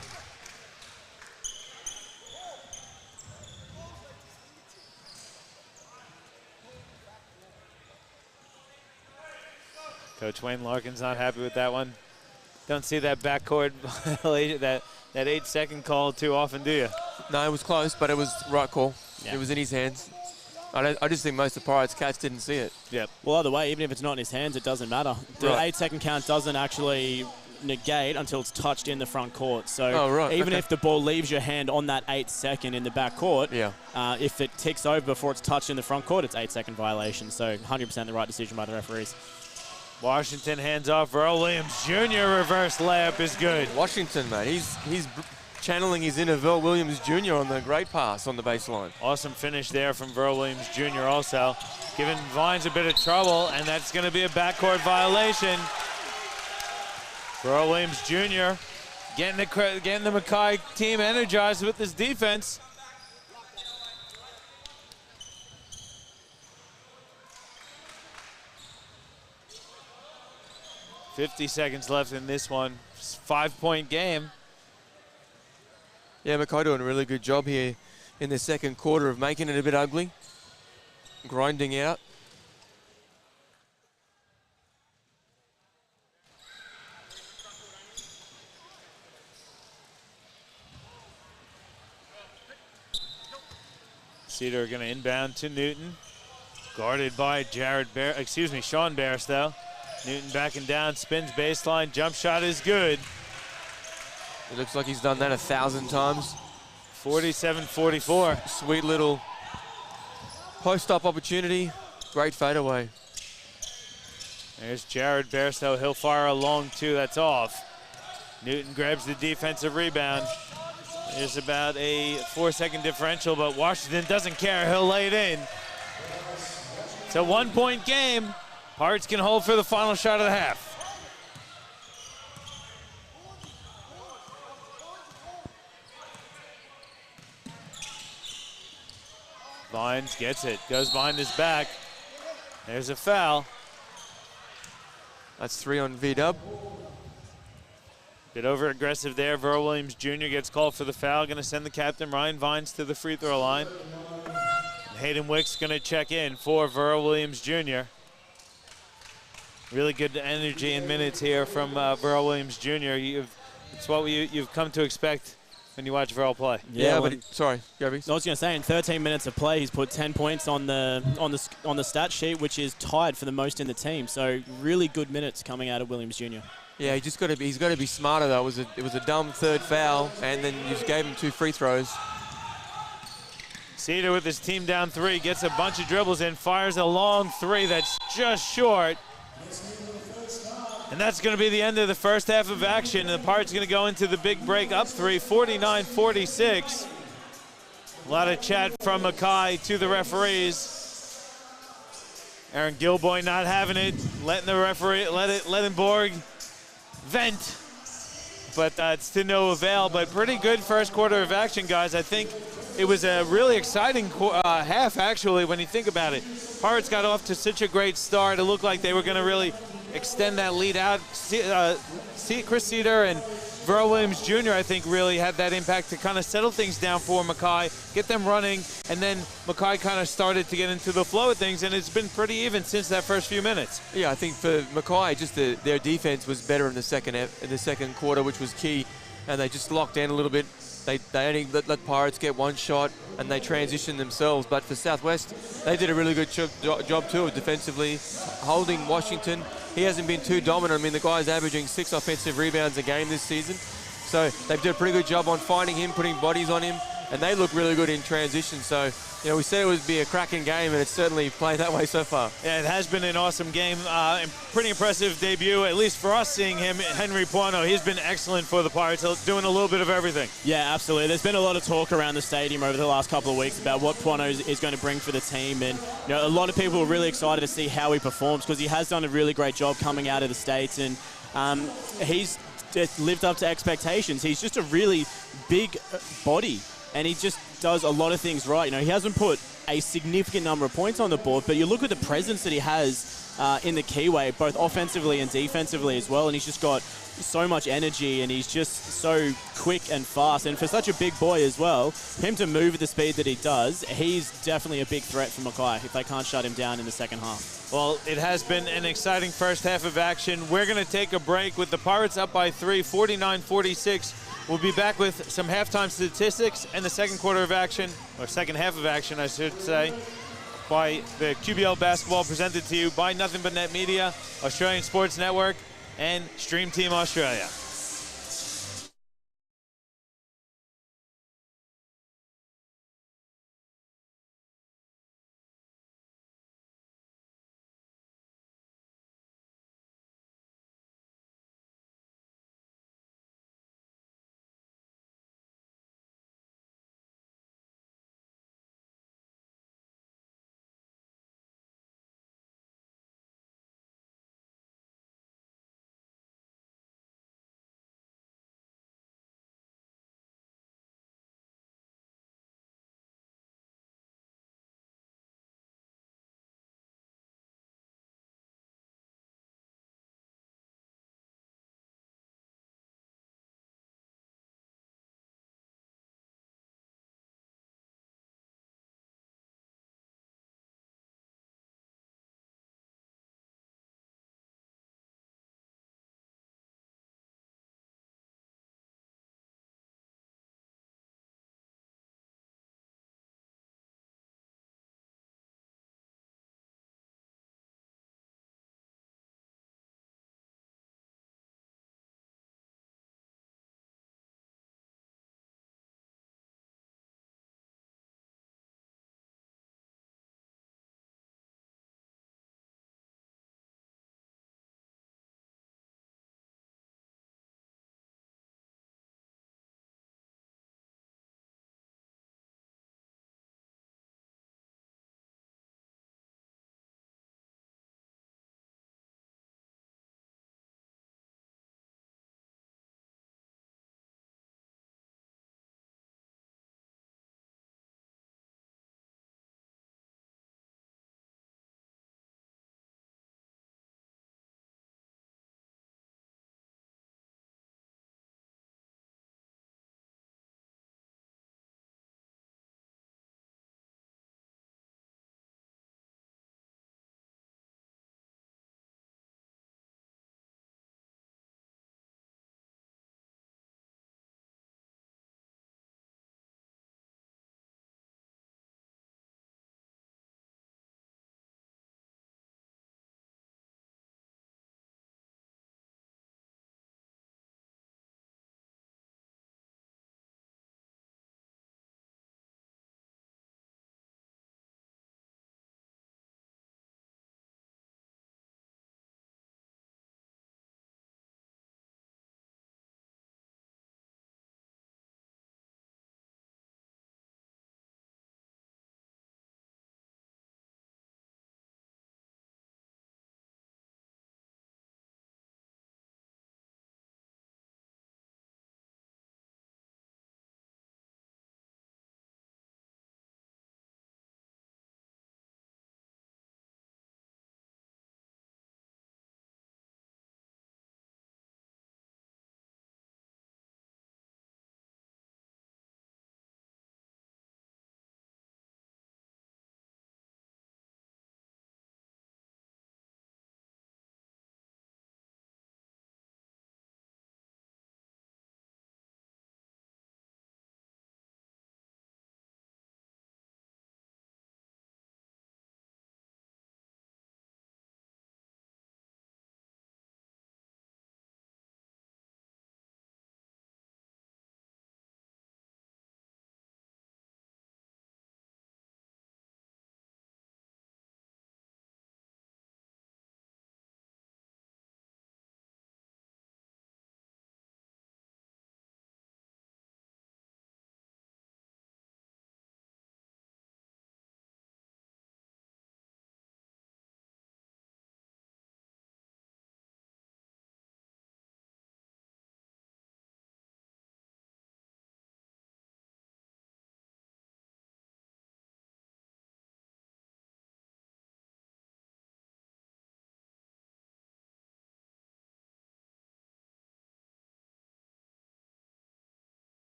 Coach Wayne Larkin's not happy with that one. Don't see that backcourt violation, that 8-second call too often, do you? No, it was close, but it was right call. Yeah. It was in his hands. I just think most of the Pirates cats didn't see it. Yep. Well, either way, even if it's not in his hands, it doesn't matter. The 8-second count doesn't actually negate until it's touched in the front court. So even if the ball leaves your hand on that 8-second in the back court, if it ticks over before it's touched in the front court, it's 8-second violation. So 100% the right decision by the referees. Washington hands off. Earl Williams Jr. reverse layup is good. Washington, mate, he's channeling his inner Verl Williams Jr. on the great pass on the baseline. Awesome finish there from Verl Williams Jr. also. Giving Vines a bit of trouble, and that's going to be a backcourt violation. Verl Williams Jr. getting the Mackay team energized with this defense. $50 seconds left in this one. 5-point game. Yeah, Mackay doing a really good job here in the second quarter of making it a bit ugly. Grinding out. Cedar going to inbound to Newton. Guarded by Sean Bairstow. Newton backing down, spins baseline, jump shot is good. It looks like he's done that 1,000 times. 47-44. Sweet little post-up opportunity. Great fadeaway. There's Jared Bairstow. He'll fire a long 2. That's off. Newton grabs the defensive rebound. There's about a 4-second differential, but Washington doesn't care. He'll lay it in. It's a 1-point game. Pirates can hold for the final shot of the half. Vines gets it, goes behind his back. There's a foul. That's 3 on V-Dub. Bit over aggressive there. Verl Williams Jr. gets called for the foul. Going to send the captain, Ryan Vines, to the free throw line. And Hayden Wicks going to check in for Verl Williams Jr. Really good energy and minutes here from Verl Williams Jr. It's what you've come to expect when you watch Verl play. Yeah, but sorry, Gabby. I was going to say, in 13 minutes of play, he's put 10 points on the stat sheet, which is tied for the most in the team. So really good minutes coming out of Williams Jr. Yeah, he's got to be smarter though. It was a dumb third foul, and then you just gave him 2 free throws. Cedar with his team down 3 gets a bunch of dribbles in, fires a long 3 that's just short. And that's going to be the end of the first half of action. And the Pirates going to go into the big break up 3, 49-46. A lot of chat from Mackay to the referees. Aaron Gilboy not having it, letting the referee, letting Borg vent. But it's to no avail. But pretty good first quarter of action, guys. I think it was a really exciting half, actually, when you think about it. Pirates got off to such a great start. It looked like they were going to really extend that lead out. Chris Cedar and Verl Williams Jr., I think, really had that impact to kind of settle things down for Mackay, get them running, and then Mackay kind of started to get into the flow of things, and it's been pretty even since that first few minutes. Yeah, I think for Mackay, just their defense was better in the second quarter, which was key, and they just locked in a little bit. They only let Pirates get one shot, and they transitioned themselves. But for Southwest, they did a really good job too defensively, holding Washington. He hasn't been too dominant. I mean, the guy's averaging 6 offensive rebounds a game this season. So they've done a pretty good job on finding him, putting bodies on him, and they look really good in transition. So, you know, we said it would be a cracking game, and it's certainly played that way so far. Yeah, it has been an awesome game. And pretty impressive debut, at least for us seeing him. Henry Puano, he's been excellent for the Pirates, doing a little bit of everything. Yeah, absolutely. There's been a lot of talk around the stadium over the last couple of weeks about what Puano is going to bring for the team. And, you know, a lot of people are really excited to see how he performs because he has done a really great job coming out of the States. And he's just lived up to expectations. He's just a really big body, and he just does a lot of things right. You know, he hasn't put a significant number of points on the board, but you look at the presence that he has in the keyway, both offensively and defensively as well, and he's just got so much energy, and he's just so quick and fast. And for such a big boy as well, him to move at the speed that he does, he's definitely a big threat for Mackay if they can't shut him down in the second half. Well, it has been an exciting first half of action. We're going to take a break with the Pirates up by 3, 49-46. We'll be back with some halftime statistics and the second quarter of action, or second half of action, I should say, by the QBL basketball presented to you by Nothing But Net Media, Australian Sports Network, and Stream Team Australia.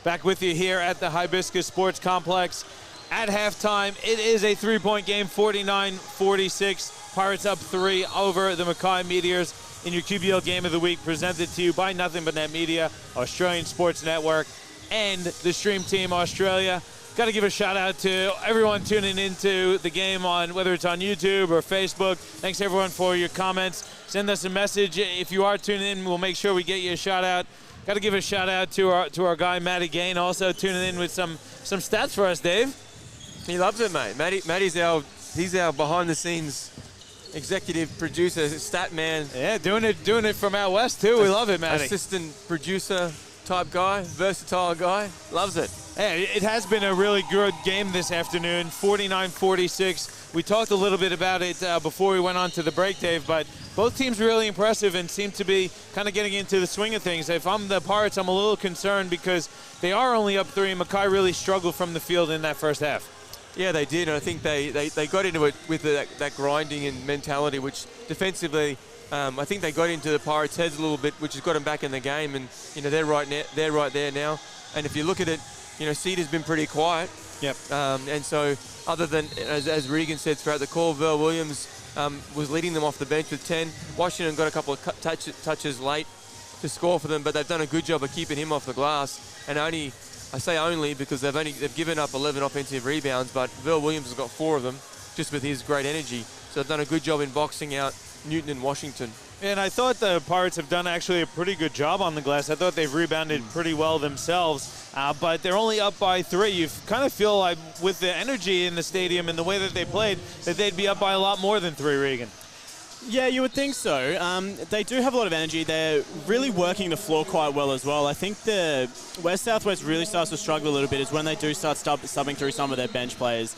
Back with you here at the Hibiscus Sports Complex. At halftime, it is a three-point game, 49-46. Pirates up 3 over the Mackay Meteors in your QBL Game of the Week, presented to you by Nothing But Net Media, Australian Sports Network, and the Stream Team Australia. Got to give a shout out to everyone tuning into the game, on whether it's on YouTube or Facebook. Thanks everyone for your comments. Send us a message if you are tuning in. We'll make sure we get you a shout out. Got to give a shout out to our guy Matty Gain, also tuning in with some stats for us, Dave. He loves it, mate. Matty's our behind the scenes executive producer, stat man. Yeah, doing it from out west too. We love it, Matty. Assistant producer type guy, versatile guy. Loves it. Hey, it has been a really good game this afternoon, 49-46. We talked a little bit about it before we went on to the break, Dave, but both teams really impressive and seem to be kind of getting into the swing of things. If I'm the Pirates, I'm a little concerned because they are only up 3, and Mackay really struggled from the field in that first half. Yeah, they did, and I think they got into it with that grinding and mentality, which defensively, I think they got into the Pirates' heads a little bit, which has got them back in the game, and they're right there now. And if you look at it, Cedar's been pretty quiet. Yep. And so, other than, as Regan said throughout the call, Verl Williams was leading them off the bench with 10. Washington got a couple of touches late to score for them, but they've done a good job of keeping him off the glass. And I say only because they've given up 11 offensive rebounds, but Verl Williams has got 4 of them just with his great energy. So they've done a good job in boxing out Newton and Washington. And I thought the Pirates have done actually a pretty good job on the glass. I thought they've rebounded pretty well themselves, but they're only up by 3. You kind of feel like with the energy in the stadium and the way that they played, that they'd be up by a lot more than 3, Regan. Yeah, you would think so. They do have a lot of energy. They're really working the floor quite well as well. I think where Southwest really starts to struggle a little bit is when they do start subbing through some of their bench players.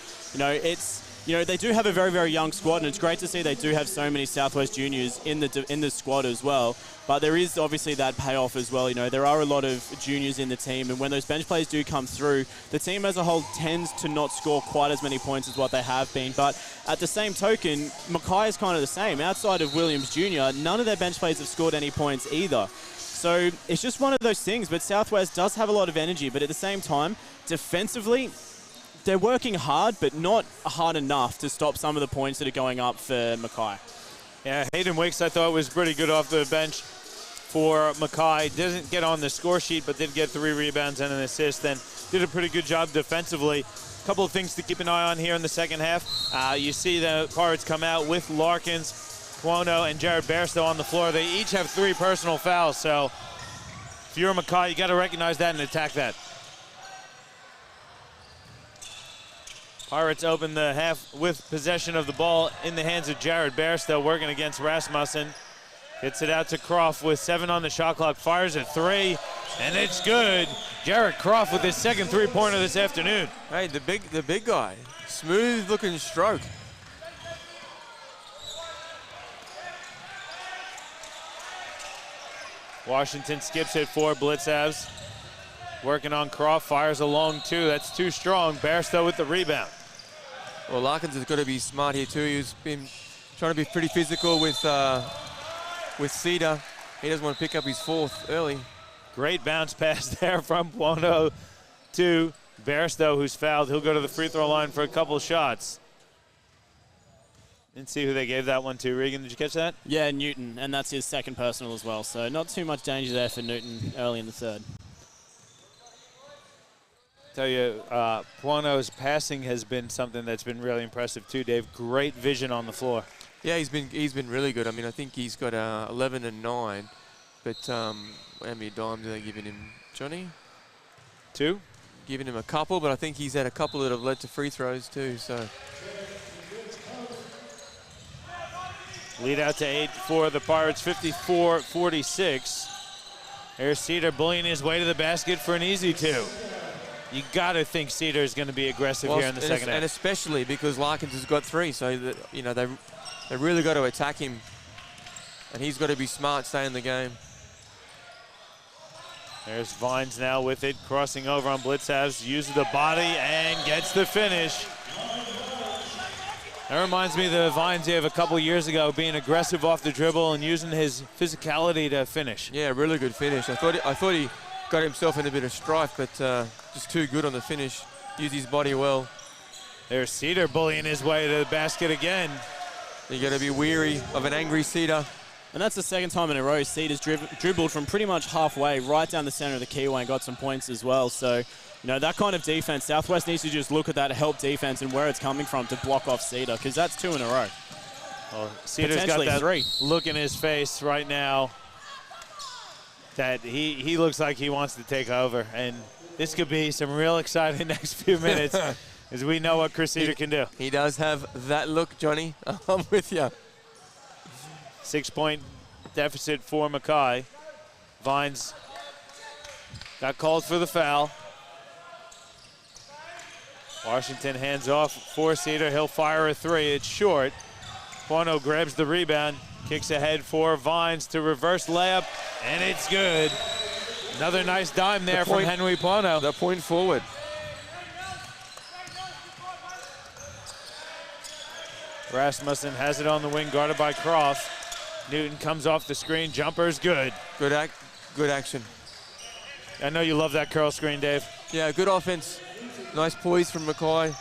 They do have a very, very young squad, and it's great to see they do have so many Southwest juniors in the squad as well. But there is obviously that payoff as well. There are a lot of juniors in the team, and when those bench players do come through, the team as a whole tends to not score quite as many points as what they have been. But at the same token, Mackay is kind of the same. Outside of Williams Jr., none of their bench players have scored any points either. So it's just one of those things. But Southwest does have a lot of energy, but at the same time, defensively, they're working hard, but not hard enough to stop some of the points that are going up for Mackay. Yeah, Hayden Wicks, I thought, was pretty good off the bench for Mackay. Doesn't get on the score sheet, but did get 3 rebounds and an assist, and did a pretty good job defensively. A couple of things to keep an eye on here in the second half. You see the Pirates come out with Larkins, Cuono, and Jared Bairstow on the floor. They each have 3 personal fouls, so if you're Mackay, you got to recognize that and attack that. Pirates open the half with possession of the ball in the hands of Jared Bairstow, working against Rasmussen. Gets it out to Croft with 7 on the shot clock, fires at 3, and it's good. Jared Croft with his second 3-pointer this afternoon. Hey, the big guy, smooth looking stroke. Washington skips it for Blitzavs. Working on Croft, fires a long 2. That's too strong. Bairstow with the rebound. Well, Larkins has got to be smart here too. He's been trying to be pretty physical with Cedar. He doesn't want to pick up his 4th early. Great bounce pass there from Cuono to Bairstow, who's fouled. He'll go to the free throw line for a couple shots. Didn't see who they gave that one to. Regan, did you catch that? Yeah, Newton, and that's his second personal as well. So not too much danger there for Newton early in the third. Tell you, Cuono's passing has been something that's been really impressive too, Dave. Great vision on the floor. Yeah, he's been really good. I mean, I think he's got 11 and 9, but how many dimes are they giving him, Johnny? 2. Giving him a couple, but I think he's had a couple that have led to free throws too. So lead out to 8 for the Pirates, 54-46. There's Cedar bullying his way to the basket for an easy 2. You got to think Cedar is going to be aggressive here in the second half. And especially because Larkins has got 3, so that, they really got to attack him. And he's got to be smart, stay in the game. There's Vines now with it, crossing over on Blitzavs, uses the body and gets the finish. That reminds me of the Vines of a couple years ago, being aggressive off the dribble and using his physicality to finish. Yeah, really good finish. I thought got himself in a bit of strife, but just too good on the finish. Used his body well. There's Cedar bullying his way to the basket again. You got to be weary of an angry Cedar. And that's the second time in a row Cedar's dribbled from pretty much halfway right down the center of the keyway and got some points as well. So, you know, that kind of defense, Southwest needs to just look at that help defense and where it's coming from to block off Cedar, because that's 2 in a row. Well, Cedar's got that 3. look in his face right now that he looks like he wants to take over. And this could be some real exciting next few minutes as we know what Chris Cedar can do. He does have that look, Johnny. I'm with you. 6-point deficit for Mackay. Vines got called for the foul. Washington hands off for Cedar. He'll fire a 3. It's short. Pono grabs the rebound, kicks ahead for Vines to reverse layup, and it's good. Another nice dime there from Henry Pono. The point forward. Rasmussen has it on the wing, guarded by Croft. Newton comes off the screen, jumper's good. Good action. I know you love that curl screen, Dave. Yeah, good offense. Nice poise from Mackay.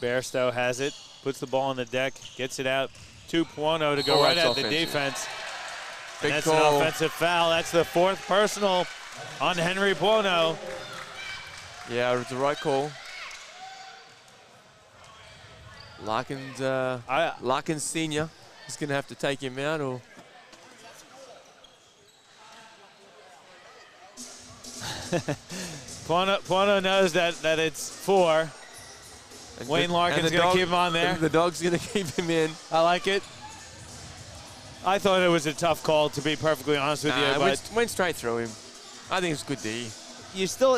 Bairstow has it, puts the ball on the deck, gets it out to Pono to go right at the defense. Big That's call. an offensive foul. That's the 4th personal on Henry Pono. Yeah, it's the right call. Larkins Senior is going to have to take him out, or Pono knows that it's 4. Wayne Larkin's going to keep him on there. The dog's going to keep him in. I like it. I thought it was a tough call, to be perfectly honest with you. But went straight through him. I think it's good D. You still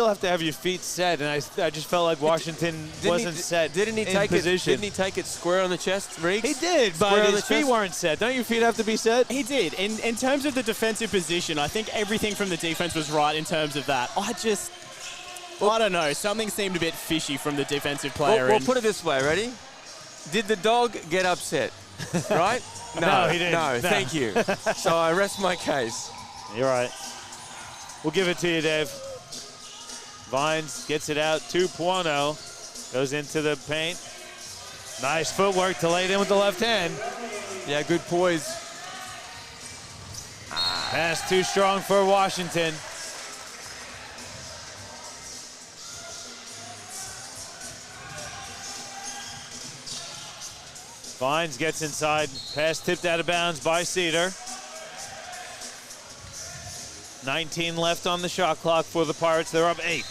have to have your feet set, and I just felt like Washington wasn't set. Didn't he take position. Didn't he take it square on the chest, Riggs? He did, but his feet weren't set. Don't your feet have to be set? He did. In terms of the defensive position, I think everything from the defense was right in terms of that. I don't know. Something seemed a bit fishy from the defensive player. Well, put it this way, ready? Did the dog get upset? Right? No, he didn't. No, thank you. So I rest my case. You're right. We'll give it to you, Dave. Vines gets it out to Pono. Goes into the paint. Nice footwork to lay it in with the left hand. Yeah, good poise. Pass too strong for Washington. Vines gets inside. Pass tipped out of bounds by Cedar. 19 left on the shot clock for the Pirates. They're up 8.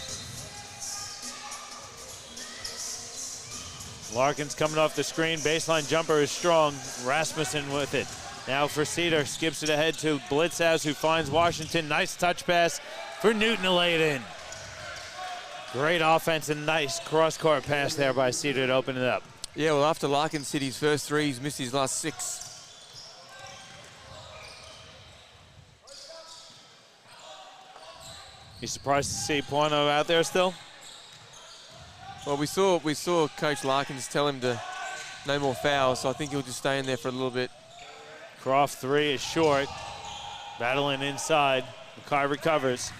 Larkins coming off the screen. Baseline jumper is strong. Rasmussen with it. Now for Cedar. Skips it ahead to Blitzhouse, who finds Washington. Nice touch pass for Newton to lay it in. Great offense and nice cross-court pass there by Cedar to open it up. Yeah, well, after Larkins hit his first 3, he's missed his last 6. You surprised to see Pono out there still? Well, we saw Coach Larkins tell him to no more fouls, so I think he'll just stay in there for a little bit. Croft 3 is short. Battling inside. Mackay recovers.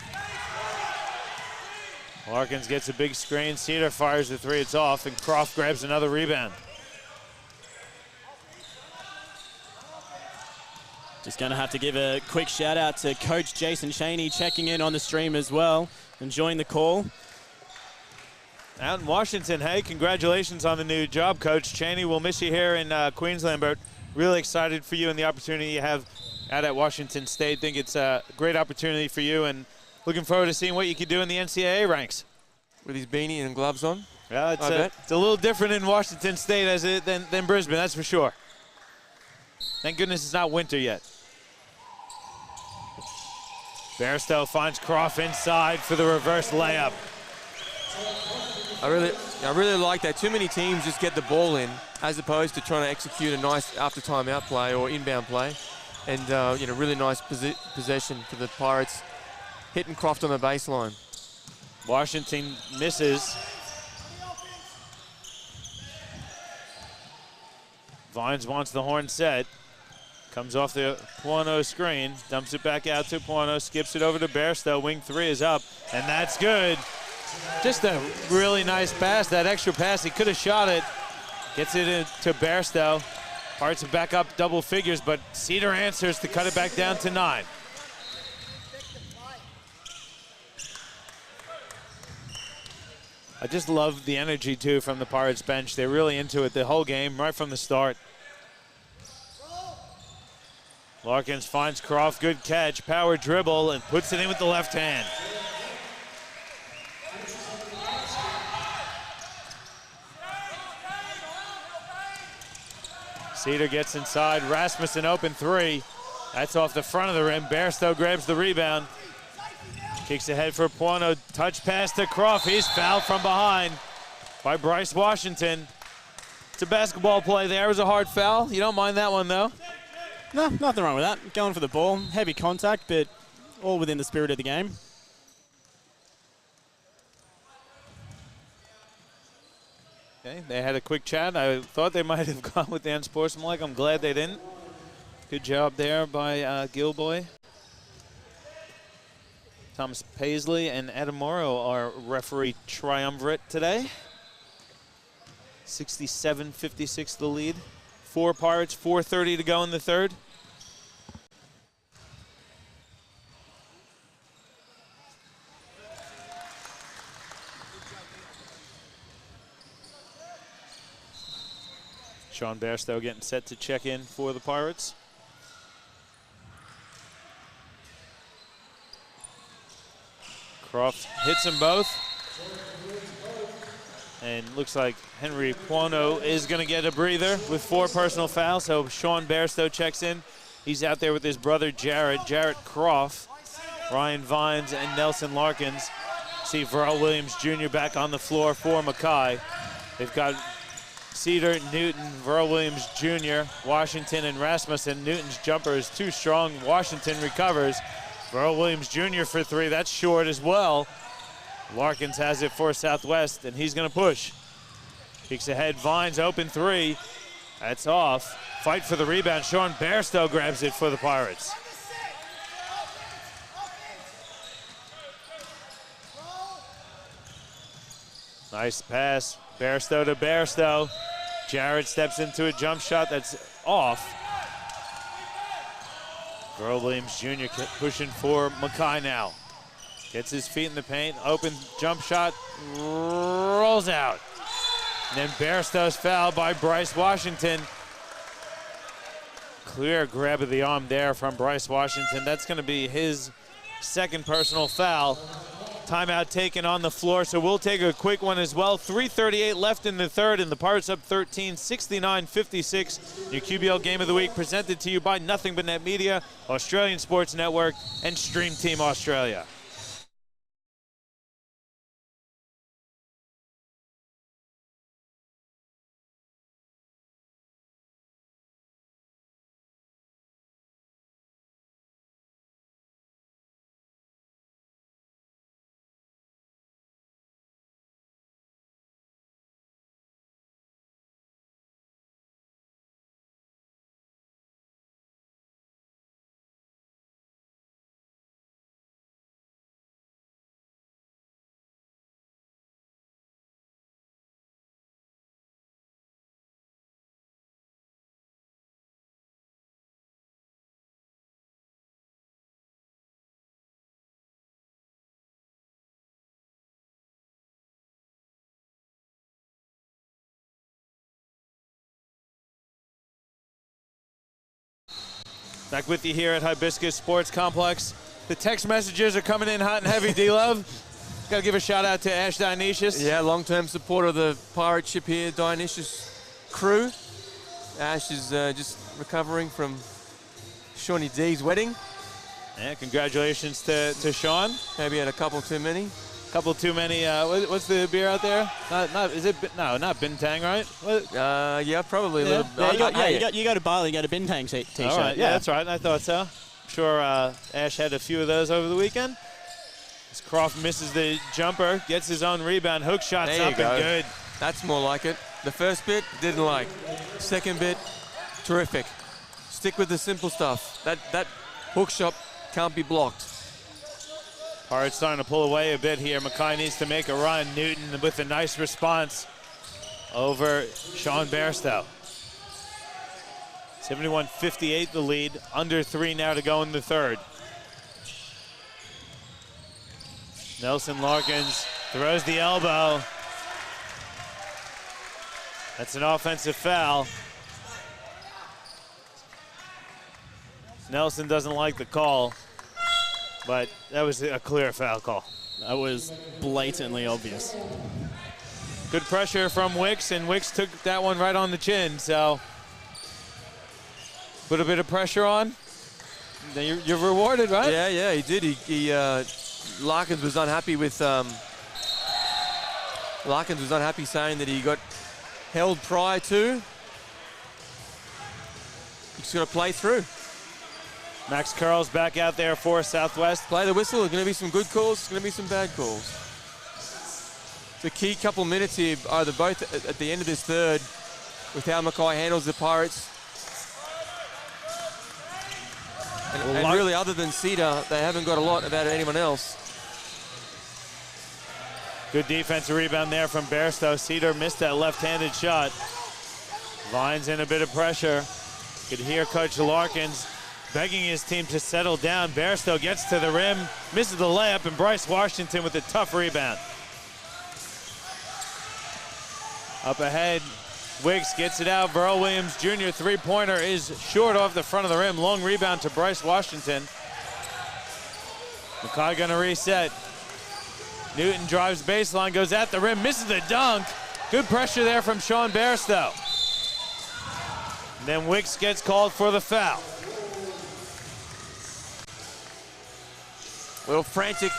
Larkins gets a big screen. Cedar fires the 3. It's off, and Croft grabs another rebound. Just going to have to give a quick shout out to Coach Jason Cheney checking in on the stream as well, enjoying the call. Out in Washington, hey, congratulations on the new job, Coach Cheney. We'll miss you here in Queensland, but really excited for you and the opportunity you have out at Washington State. Think it's a great opportunity for you, and looking forward to seeing what you can do in the NCAA ranks. With his beanie and gloves on? Yeah, it's a little different in Washington State than Brisbane, that's for sure. Thank goodness it's not winter yet. Bairstow finds Croft inside for the reverse layup. I really like that. Too many teams just get the ball in as opposed to trying to execute a nice after timeout play or inbound play. And, really nice possession for the Pirates. Hitting Croft on the baseline. Washington misses. Vines wants the horn set. Comes off the Puano screen, dumps it back out to Puano, skips it over to Bairstow. Wing 3 is up, and that's good. Just a really nice pass, that extra pass. He could have shot it. Gets it into Bairstow. Pirates are back up double figures, but Cedar answers to cut it back down to 9. I just love the energy, too, from the Pirates bench. They're really into it the whole game, right from the start. Larkins finds Croft, good catch, power dribble, and puts it in with the left hand. Cedar gets inside, Rasmussen open 3. That's off the front of the rim. Bairstow grabs the rebound. Kicks ahead for Puano, touch pass to Croft. He's fouled from behind by Bryce Washington. It's a basketball play there. It was a hard foul. You don't mind that one, though? No, nothing wrong with that. Going for the ball, heavy contact, but all within the spirit of the game. Okay, they had a quick chat. I thought they might have gone with the unsportsmanlike. I'm glad they didn't. Good job there by Gilboy. Thomas Paisley and Adam Morrow are referee triumvirate today. 67-56 the lead. 4 Pirates, 4:30 to go in the third. Sean Bairstow getting set to check in for the Pirates. Croft hits them both. And looks like Henry Puano is going to get a breather with 4 personal fouls. So Sean Bairstow checks in. He's out there with his brother Jarrett Croft, Ryan Vines, and Nelson Larkins. See Verl Williams Jr. back on the floor for Mackay. They've got Cedar, Newton, Verl Williams Jr., Washington, and Rasmussen. Newton's jumper is too strong. Washington recovers. Verl Williams Jr. for 3. That's short as well. Larkins has it for Southwest, and he's going to push. Kicks ahead, Vines open 3. That's off. Fight for the rebound. Sean Bairstow grabs it for the Pirates. Nice pass. Bairstow to Bairstow. Jarrett steps into a jump shot that's off. Verl Williams Jr. pushing for Mackay now. Gets his feet in the paint, open jump shot, rolls out. And then Bairstow's fouled by Bryce Washington. Clear grab of the arm there from Bryce Washington. That's going to be his second personal foul. Timeout taken on the floor, so we'll take a quick one as well. 3:38 left in the third, and the Pirates up 13, 69-56. Your QBL Game of the Week presented to you by Nothing But Net Media, Australian Sports Network, and Stream Team Australia. Back with you here at Hibiscus Sports Complex. The text messages are coming in hot and heavy, D-Love. Got to give a shout out to Ash Dionysius. Yeah, long-term supporter of the pirate ship here, Dionysius crew. Ash is just recovering from Shawnee D's wedding. Yeah, congratulations to Sean. Maybe had a couple too many. Couple too many. What's the beer out there? Not Bintang, right? What? Yeah, probably a Yeah, little. you go to Bali, you go to Bintang t-shirt. All right, yeah, that's right. I thought so. I'm sure Ash had a few of those over the weekend. As Croft misses the jumper, gets his own rebound, hook shots up and good. That's more like it. The first bit, didn't like. Second bit, terrific. stick with the simple stuff. That hook shot can't be blocked. Pirates starting to pull away a bit here. Mackay needs to make a run. Newton with a nice response over Sean Bairstow. 71-58 the lead. Under 3 now to go in the third. Nelson Larkins throws the elbow. That's an offensive foul. Nelson doesn't like the call, but that was a clear foul call. That was blatantly obvious. Good pressure from Wicks, and Wicks took that one right on the chin, so put a bit of pressure on. Then you're rewarded, right? Yeah, he did. Larkins was unhappy with Larkins was unhappy saying that he got held prior to. You just got to play through. Max Curl's back out there for Southwest. Play the whistle. There's going to be some good calls. There's going to be some bad calls. It's a key couple minutes here, either both at the end of this third, with how Mackay handles the Pirates. And really, other than Cedar, they haven't got a lot about anyone else. Good defensive rebound there from Bairstow. Cedar missed that left-handed shot. Vines in a bit of pressure. Could hear Coach Larkins begging his team to settle down. Bairstow gets to the rim, misses the layup, and Bryce Washington with a tough rebound. Up ahead, Wicks gets it out. Verl Williams Jr. three-pointer is short off the front of the rim. Long rebound to Bryce Washington. Mackay gonna reset. Newton drives baseline, goes at the rim, misses the dunk. Good pressure there from Sean Bairstow. And then Wicks gets called for the foul. A little frantic.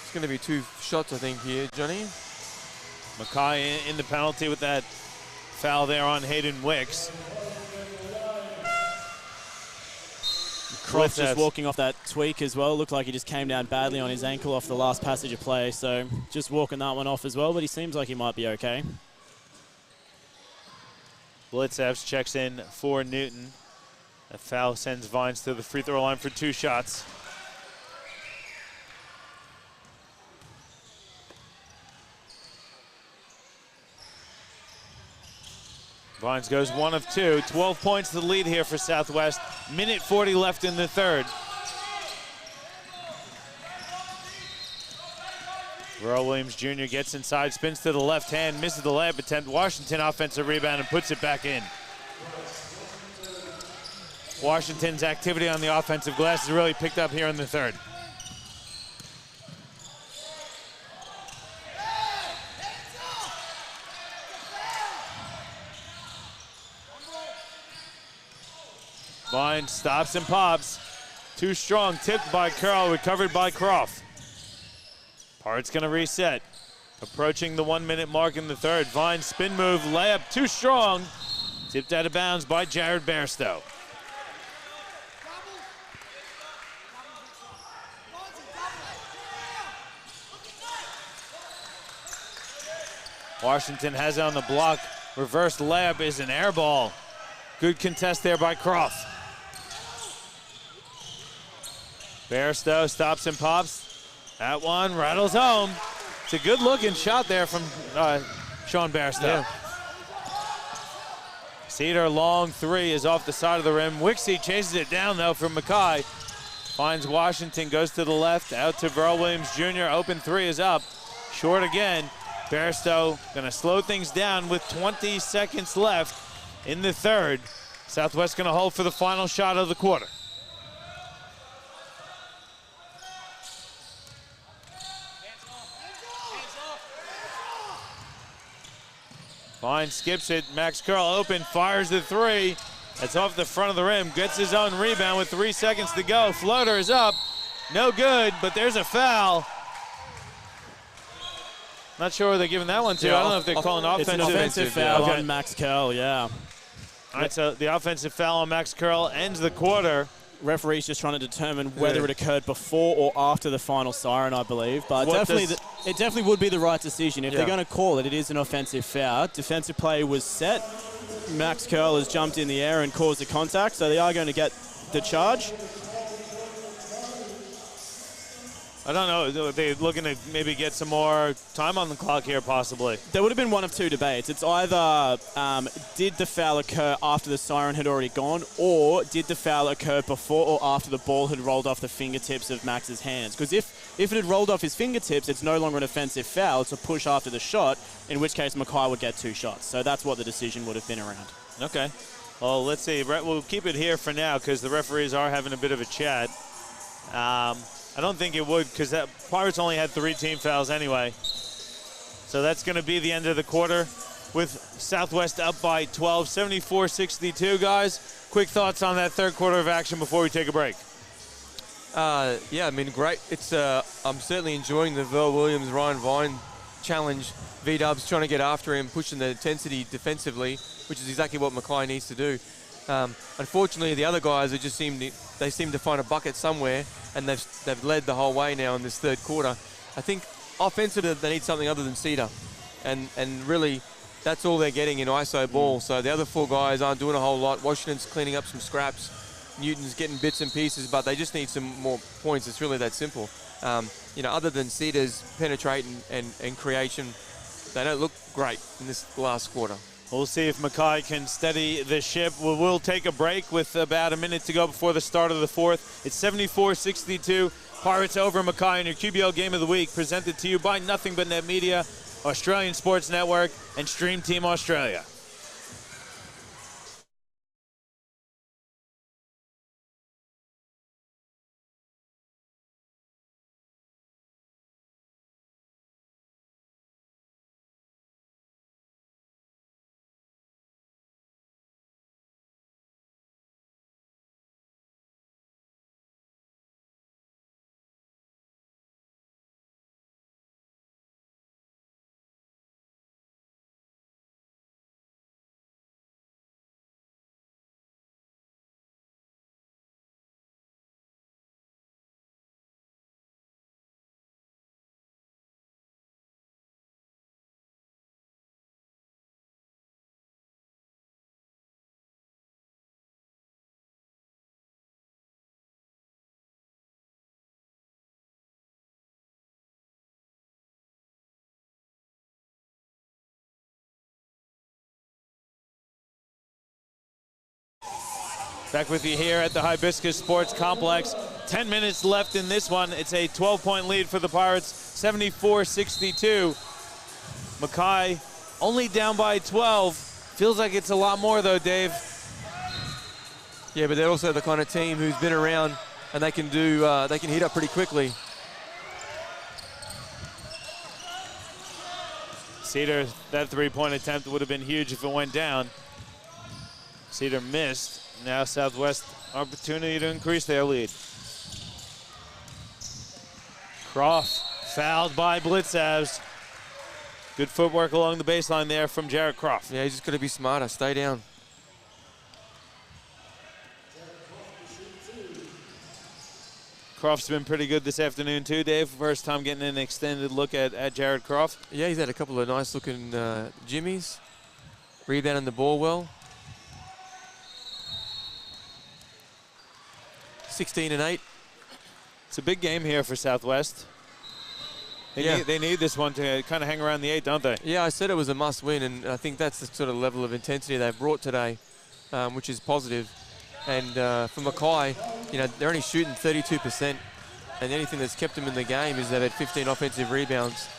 It's going to be 2 shots, I think, here, Johnny. Mackay in the penalty with that foul there on Hayden Wicks. Croft just walking off that tweak as well. Looked like he just came down badly on his ankle off the last passage of play. So just walking that one off as well, but he seems like he might be okay. Blitzevs checks in for Newton. A foul sends Vines to the free throw line for 2 shots. Vines goes 1 of 2. 12 points to the lead here for Southwest. Minute 40 left in the third. Verl Williams Jr. gets inside, spins to the left hand, misses the layup attempt. Washington offensive rebound and puts it back in. Washington's activity on the offensive glass has really picked up here in the third. Vine stops and pops. Too strong, tipped by Curl, recovered by Croft. Pirates gonna reset. Approaching the 1-minute mark in the third. Vine spin move, layup too strong. Tipped out of bounds by Jared Bairstow. Washington has it on the block. Reverse layup is an air ball. Good contest there by Croft. Bairstow stops and pops. That one rattles home. It's a good looking shot there from Sean Bairstow. Yeah. Cedar long 3 is off the side of the rim. Wixie chases it down though from Mackay. Finds Washington, goes to the left, out to Verl Williams Jr. Open 3 is up. Short again. Bairstow gonna slow things down with 20 seconds left in the third. Southwest gonna hold for the final shot of the quarter. Vine skips it, Max Curl open, fires the 3. That's off the front of the rim, gets his own rebound with 3 seconds to go. Floater is up, no good, but there's a foul. Not sure where they're giving that one to. Yeah, I don't know if they're calling It's an offensive foul on Max Curl, yeah. All right, so the offensive foul on Max Curl ends the quarter. referee's just trying to determine whether it occurred before or after the final siren, I believe. But it definitely would be the right decision. If they're going to call it, it is an offensive foul. Defensive play was set. Max Curl has jumped in the air and caused the contact, so they are going to get the charge. I don't know. They're looking to maybe get some more time on the clock here, possibly. There would have been one of two debates. It's either did the foul occur after the siren had already gone, or did the foul occur before or after the ball had rolled off the fingertips of Max's hands? Because if it had rolled off his fingertips, it's no longer an offensive foul. It's a push after the shot, in which case Mackay would get 2 shots. So that's what the decision would have been around. Okay. Well, let's see. We'll keep it here for now because the referees are having a bit of a chat. I don't think it would because that Pirates only had 3 team fouls anyway. So that's going to be the end of the quarter with Southwest up by 12, 74-62, guys. Quick thoughts on that third quarter of action before we take a break. Yeah, I mean, great. It's I'm certainly enjoying the Verl Williams, Ryan Vine challenge. V-Dub's trying to get after him, pushing the intensity defensively, which is exactly what Mackay needs to do. Unfortunately, the other guys seem to find a bucket somewhere, and they've led the whole way now in this third quarter. I think offensively they need something other than Cedar, and really that's all they're getting in ISO ball. So the other 4 guys aren't doing a whole lot. Washington's cleaning up some scraps. Newton's getting bits and pieces, but they just need some more points. It's really that simple. Other than Cedar's penetration and creation, they don't look great in this last quarter. We'll see if Mackay can steady the ship. We'll take a break with about a minute to go before the start of the fourth. It's 74-62. Pirates over Mackay in your QBL Game of the Week, presented to you by Nothing But Net Media, Australian Sports Network, and Stream Team Australia. Back with you here at the Hibiscus Sports Complex. 10 minutes left in this one. It's a 12-point lead for the Pirates, 74-62. Mackay only down by 12. Feels like it's a lot more though, Dave. Yeah, but they're also the kind of team who's been around and they can heat up pretty quickly. Cedar, that 3-point attempt would have been huge if it went down. Cedar missed. Now Southwest opportunity to increase their lead. Croft fouled by Blitzavs. Good footwork along the baseline there from Jared Croft. Yeah, he's just got to be smarter. Stay down. Croft's been pretty good this afternoon too, Dave. First time getting an extended look at Jared Croft. Yeah, he's had a couple of nice looking jimmies. Rebounding the ball well. 16 and 8. It's a big game here for Southwest. They need this one to kind of hang around the 8, don't they? Yeah, I said it was a must win, and I think that's the sort of level of intensity they've brought today, which is positive. And for Mackay, they're only shooting 32%, and anything that's kept them in the game is they've had 15 offensive rebounds.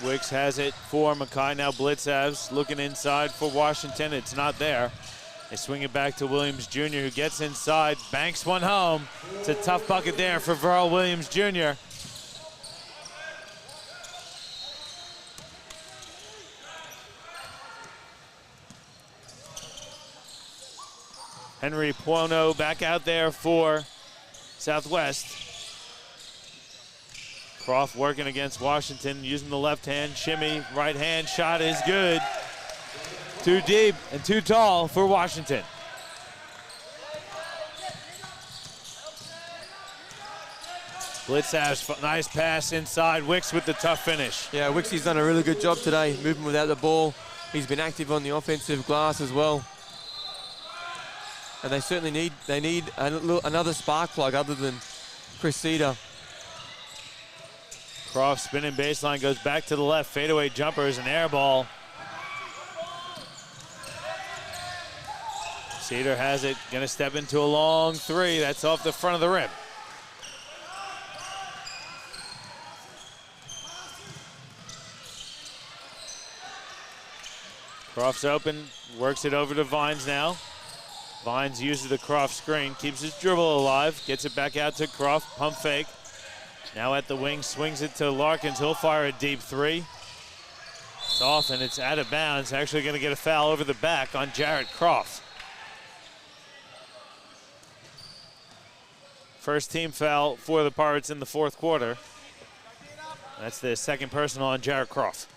Wicks has it for Mackay. Now Blitzavs looking inside for Washington. It's not there. They swing it back to Williams Jr., who gets inside, banks one home. It's a tough bucket there for Verl Williams Jr. Henry Puono back out there for Southwest. Croft working against Washington, using the left hand, shimmy, right hand, shot is good. Too deep and too tall for Washington. Blitzav's nice pass inside. Wicks with the tough finish. Yeah, Wixie's done a really good job today, moving without the ball. He's been active on the offensive glass as well. And they certainly need another spark plug other than Chris Cedar. Croft spinning baseline, goes back to the left. Fadeaway jumper is an air ball. Cedar has it, gonna step into a long three. That's off the front of the rim. Croft's open, works it over to Vines now. Vines uses the Croft screen, keeps his dribble alive, gets it back out to Croft, pump fake. Now at the wing, swings it to Larkins. He'll fire a deep three. It's off and it's out of bounds. Actually gonna get a foul over the back on Jarrett Croft. First team foul for the Pirates in the fourth quarter. That's the second personal on Jarrett Croft.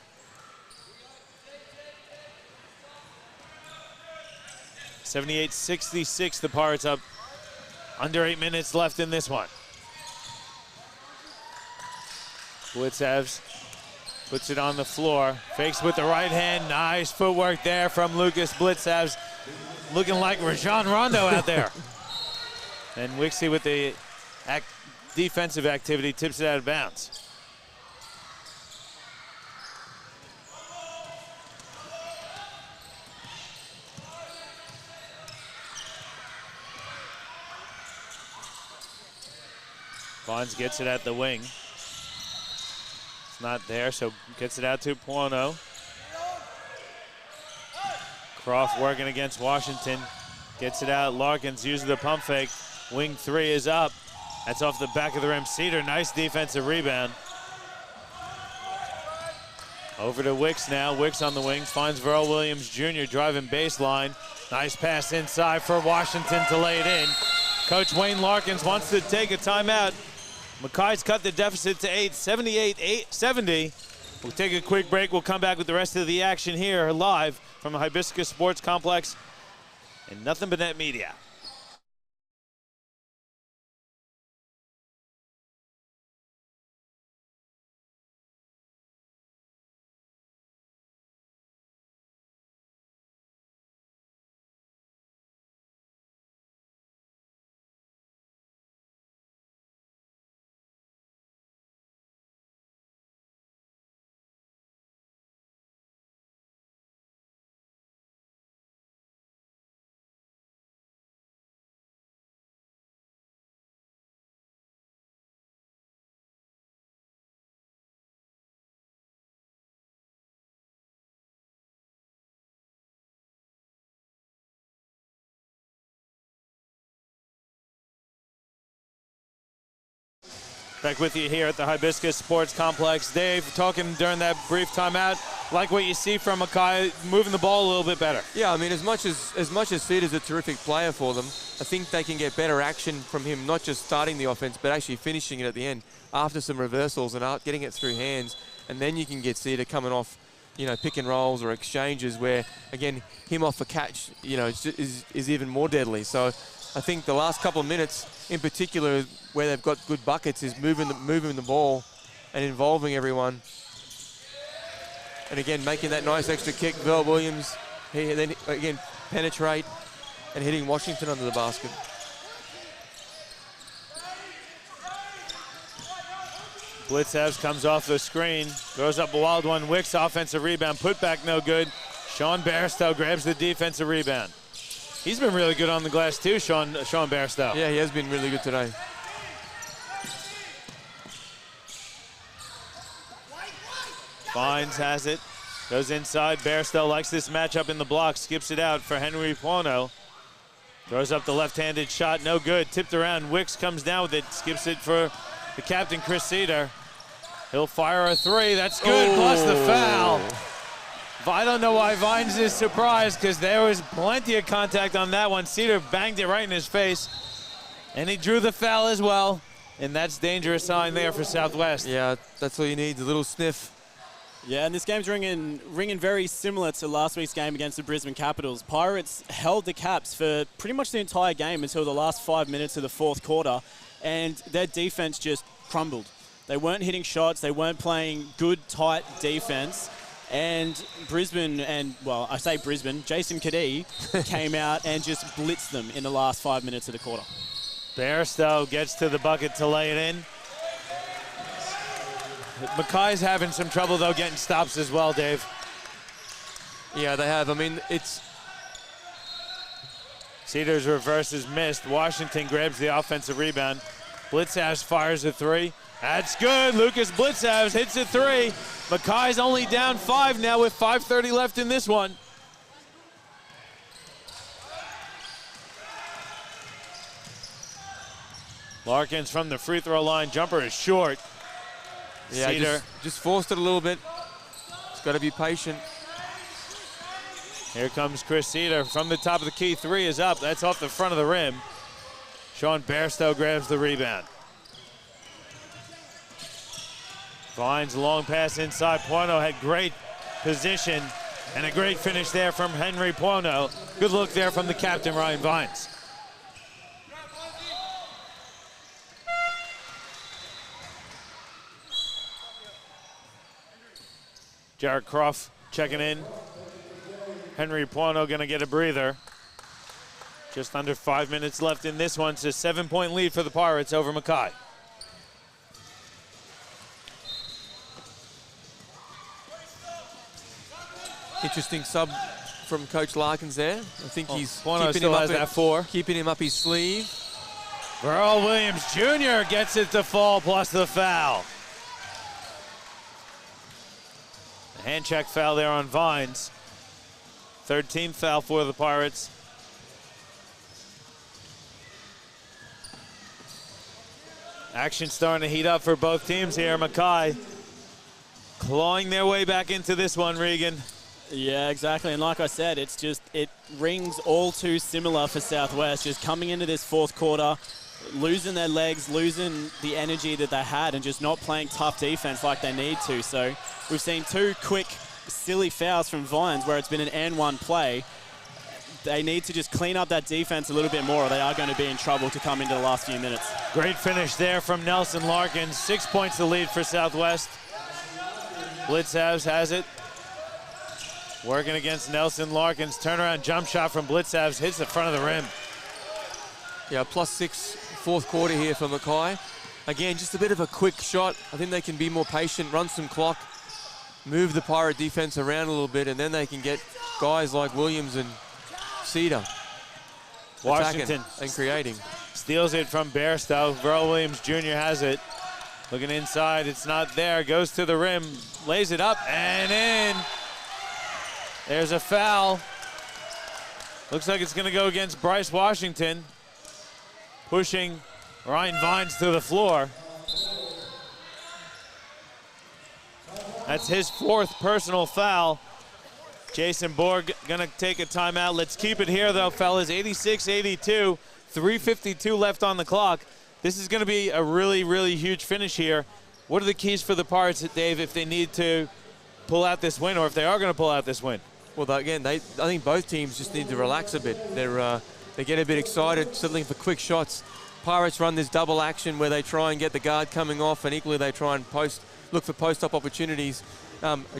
(78-66), the Pirates up. Under 8 minutes left in this one. Blitzavs puts it on the floor. Fakes with the right hand. Nice footwork there from Lucas Blitzavs. Looking like Rajon Rondo out there. And Wixie with the defensive activity tips it out of bounds. Vines gets it at the wing. It's not there, so gets it out to Puono. Croft working against Washington. Gets it out. Larkins uses the pump fake. Wing three is up. That's off the back of the rim. Cedar, nice defensive rebound. Over to Wicks now. Wicks on the wing. Finds Verl Williams Jr. driving baseline. Nice pass inside for Washington to lay it in. Coach Wayne Larkins wants to take a timeout. Mackay's cut the deficit to 8, 78-70. We'll take a quick break. We'll come back with the rest of the action here live from the Hibiscus Sports Complex and Nothing But Net Media. Back with you here at the Hibiscus Sports Complex. Dave, talking during that brief timeout, like what you see from Mackay, moving the ball a little bit better. Yeah, I mean, as much as Cedar's a terrific player for them, I think they can get better action from him, not just starting the offense, but actually finishing it at the end after some reversals and getting it through hands. And then you can get Cedar coming off, you know, pick and rolls or exchanges where, again, him off a catch, you know, is even more deadly. So I think the last couple of minutes, in particular, where they've got good buckets, is moving the ball and involving everyone. And again, making that nice extra kick. Verl Williams, he then again penetrate and hitting Washington under the basket. Blitzavs comes off the screen, throws up a wild one. Wicks offensive rebound, put back no good. Sean Bairstow grabs the defensive rebound. He's been really good on the glass too, Sean Bairstow. Yeah, he has been really good today. Vines has it, goes inside. Bairstow likes this matchup in the block, skips it out for Henry Puono. Throws up the left-handed shot, no good. Tipped around, Wicks comes down with it, skips it for the captain, Chris Cedar. He'll fire a three, that's good, plus the foul. I don't know why Vines is surprised, because there was plenty of contact on that one. Cedar banged it right in his face, and he drew the foul as well, and that's dangerous sign there for Southwest. Yeah, that's all you need, a little sniff. Yeah, and this game's ringing very similar to last week's game against the Brisbane Capitals. Pirates held the Caps for pretty much the entire game until the last 5 minutes of the fourth quarter, and their defense just crumbled. They weren't hitting shots. They weren't playing good, tight defense. And Brisbane, I say Brisbane, Jason Kadee came out and just blitzed them in the last 5 minutes of the quarter. Bairstow gets to the bucket to lay it in. Mackay's having some trouble, though, getting stops as well, Dave. Yeah, they have. I mean, it's... Cedars reverse is missed. Washington grabs the offensive rebound. Blitzhouse fires a three. That's good. Lucas Blitzhouse hits a three. Mackay's only down 5 now with 5:30 left in this one. Larkins from the free throw line. Jumper is short. Yeah, Cedar. just forced it a little bit. It's got to be patient. Here comes Chris Cedar from the top of the key. 3 is up. That's off the front of the rim. Sean Bairstow grabs the rebound. Vines long pass inside. Puono had great position and a great finish there from Henry Puono. Good look there from the captain, Ryan Vines. Jared Croft checking in. Henry Puono gonna get a breather. Just under 5 minutes left in this one. It's a 7-point lead for the Pirates over Mackay. Interesting sub from Coach Larkins there. I think he's keeping him up his sleeve. Earl Williams Jr. gets it to fall plus the foul. The hand check foul there on Vines. 13th foul for the Pirates. Action starting to heat up for both teams here. Mackay clawing their way back into this one, Regan. Yeah, exactly. And like I said, it's just, it rings all too similar for Southwest. Just coming into this fourth quarter, losing their legs, losing the energy that they had, and just not playing tough defense like they need to. So we've seen 2 quick, silly fouls from Vines where it's been an and-one play. They need to just clean up that defense a little bit more, or they are going to be in trouble to come into the last few minutes. Great finish there from Nelson Larkins. 6 points to lead for Southwest. Blitzhouse has it. Working against Nelson Larkins. Turnaround jump shot from Blitzhouse. Hits the front of the rim. Yeah, +6 fourth quarter here for Mackay. Again, just a bit of a quick shot. I think they can be more patient, run some clock, move the Pirate defense around a little bit, and then they can get guys like Williams and Cedar Washington and creating. Steals it from Bairstow. Earl Williams Jr. has it. Looking inside, it's not there. Goes to the rim, lays it up and in. There's a foul. Looks like it's going to go against Bryce Washington. Pushing Ryan Vines to the floor. That's his 4th personal foul. Jason Borg going to take a timeout. Let's keep it here, though, fellas. 86-82, 3:52 left on the clock. This is going to be a really, really huge finish here. What are the keys for the Pirates, Dave, if they need to pull out this win, or if they are going to pull out this win? Well, again, I think both teams just need to relax a bit. They get a bit excited, settling for quick shots. Pirates run this double action where they try and get the guard coming off, and equally they try and look for post-up opportunities.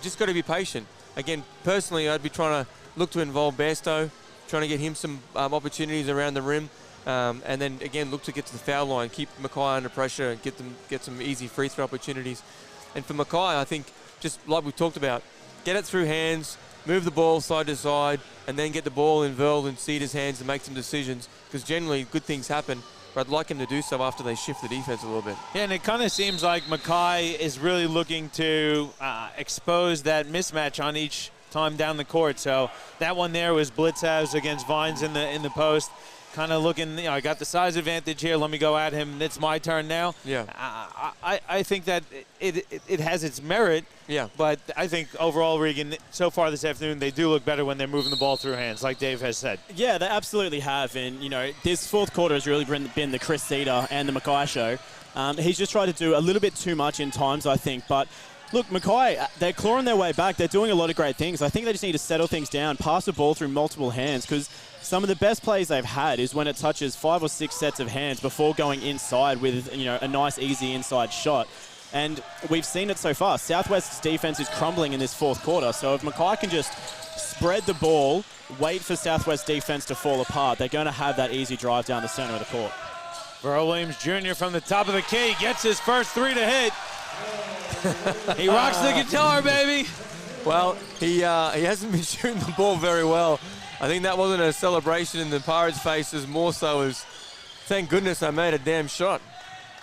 Just got to be patient. Again, personally, I'd be trying to look to involve Bairstow, trying to get him some opportunities around the rim, and then again look to get to the foul line, keep Mackay under pressure, and get some easy free throw opportunities. And for Mackay, I think just like we talked about, get it through hands, move the ball side to side, and then get the ball in Verl and Cedar's hands and make some decisions, because generally good things happen. But I'd like him to do so after they shift the defense a little bit. Yeah, and it kind of seems like Mackay is really looking to expose that mismatch on each time down the court. So that one there was Blitzhouse against Vines in the post. Kind of looking, I got the size advantage here. Let me go at him. It's my turn now. Yeah. I think that it has its merit. Yeah. But I think overall, Regan, so far this afternoon, they do look better when they're moving the ball through hands, like Dave has said. Yeah, they absolutely have. And, this fourth quarter has really been the Chris Cedar and the Mackay show. He's just tried to do a little bit too much in times, I think. But Look, Mackay, they're clawing their way back. They're doing a lot of great things. I think they just need to settle things down, pass the ball through multiple hands, because some of the best plays they've had is when it touches 5 or 6 sets of hands before going inside with, a nice, easy inside shot. And we've seen it so far. Southwest's defense is crumbling in this fourth quarter. So if Mackay can just spread the ball, wait for Southwest defense to fall apart, they're going to have that easy drive down the center of the court. Verl Williams Jr. from the top of the key gets his first 3 to hit. He rocks the guitar, baby. Well, he hasn't been shooting the ball very well. I think that wasn't a celebration in the Pirates' faces, more so as, thank goodness I made a damn shot.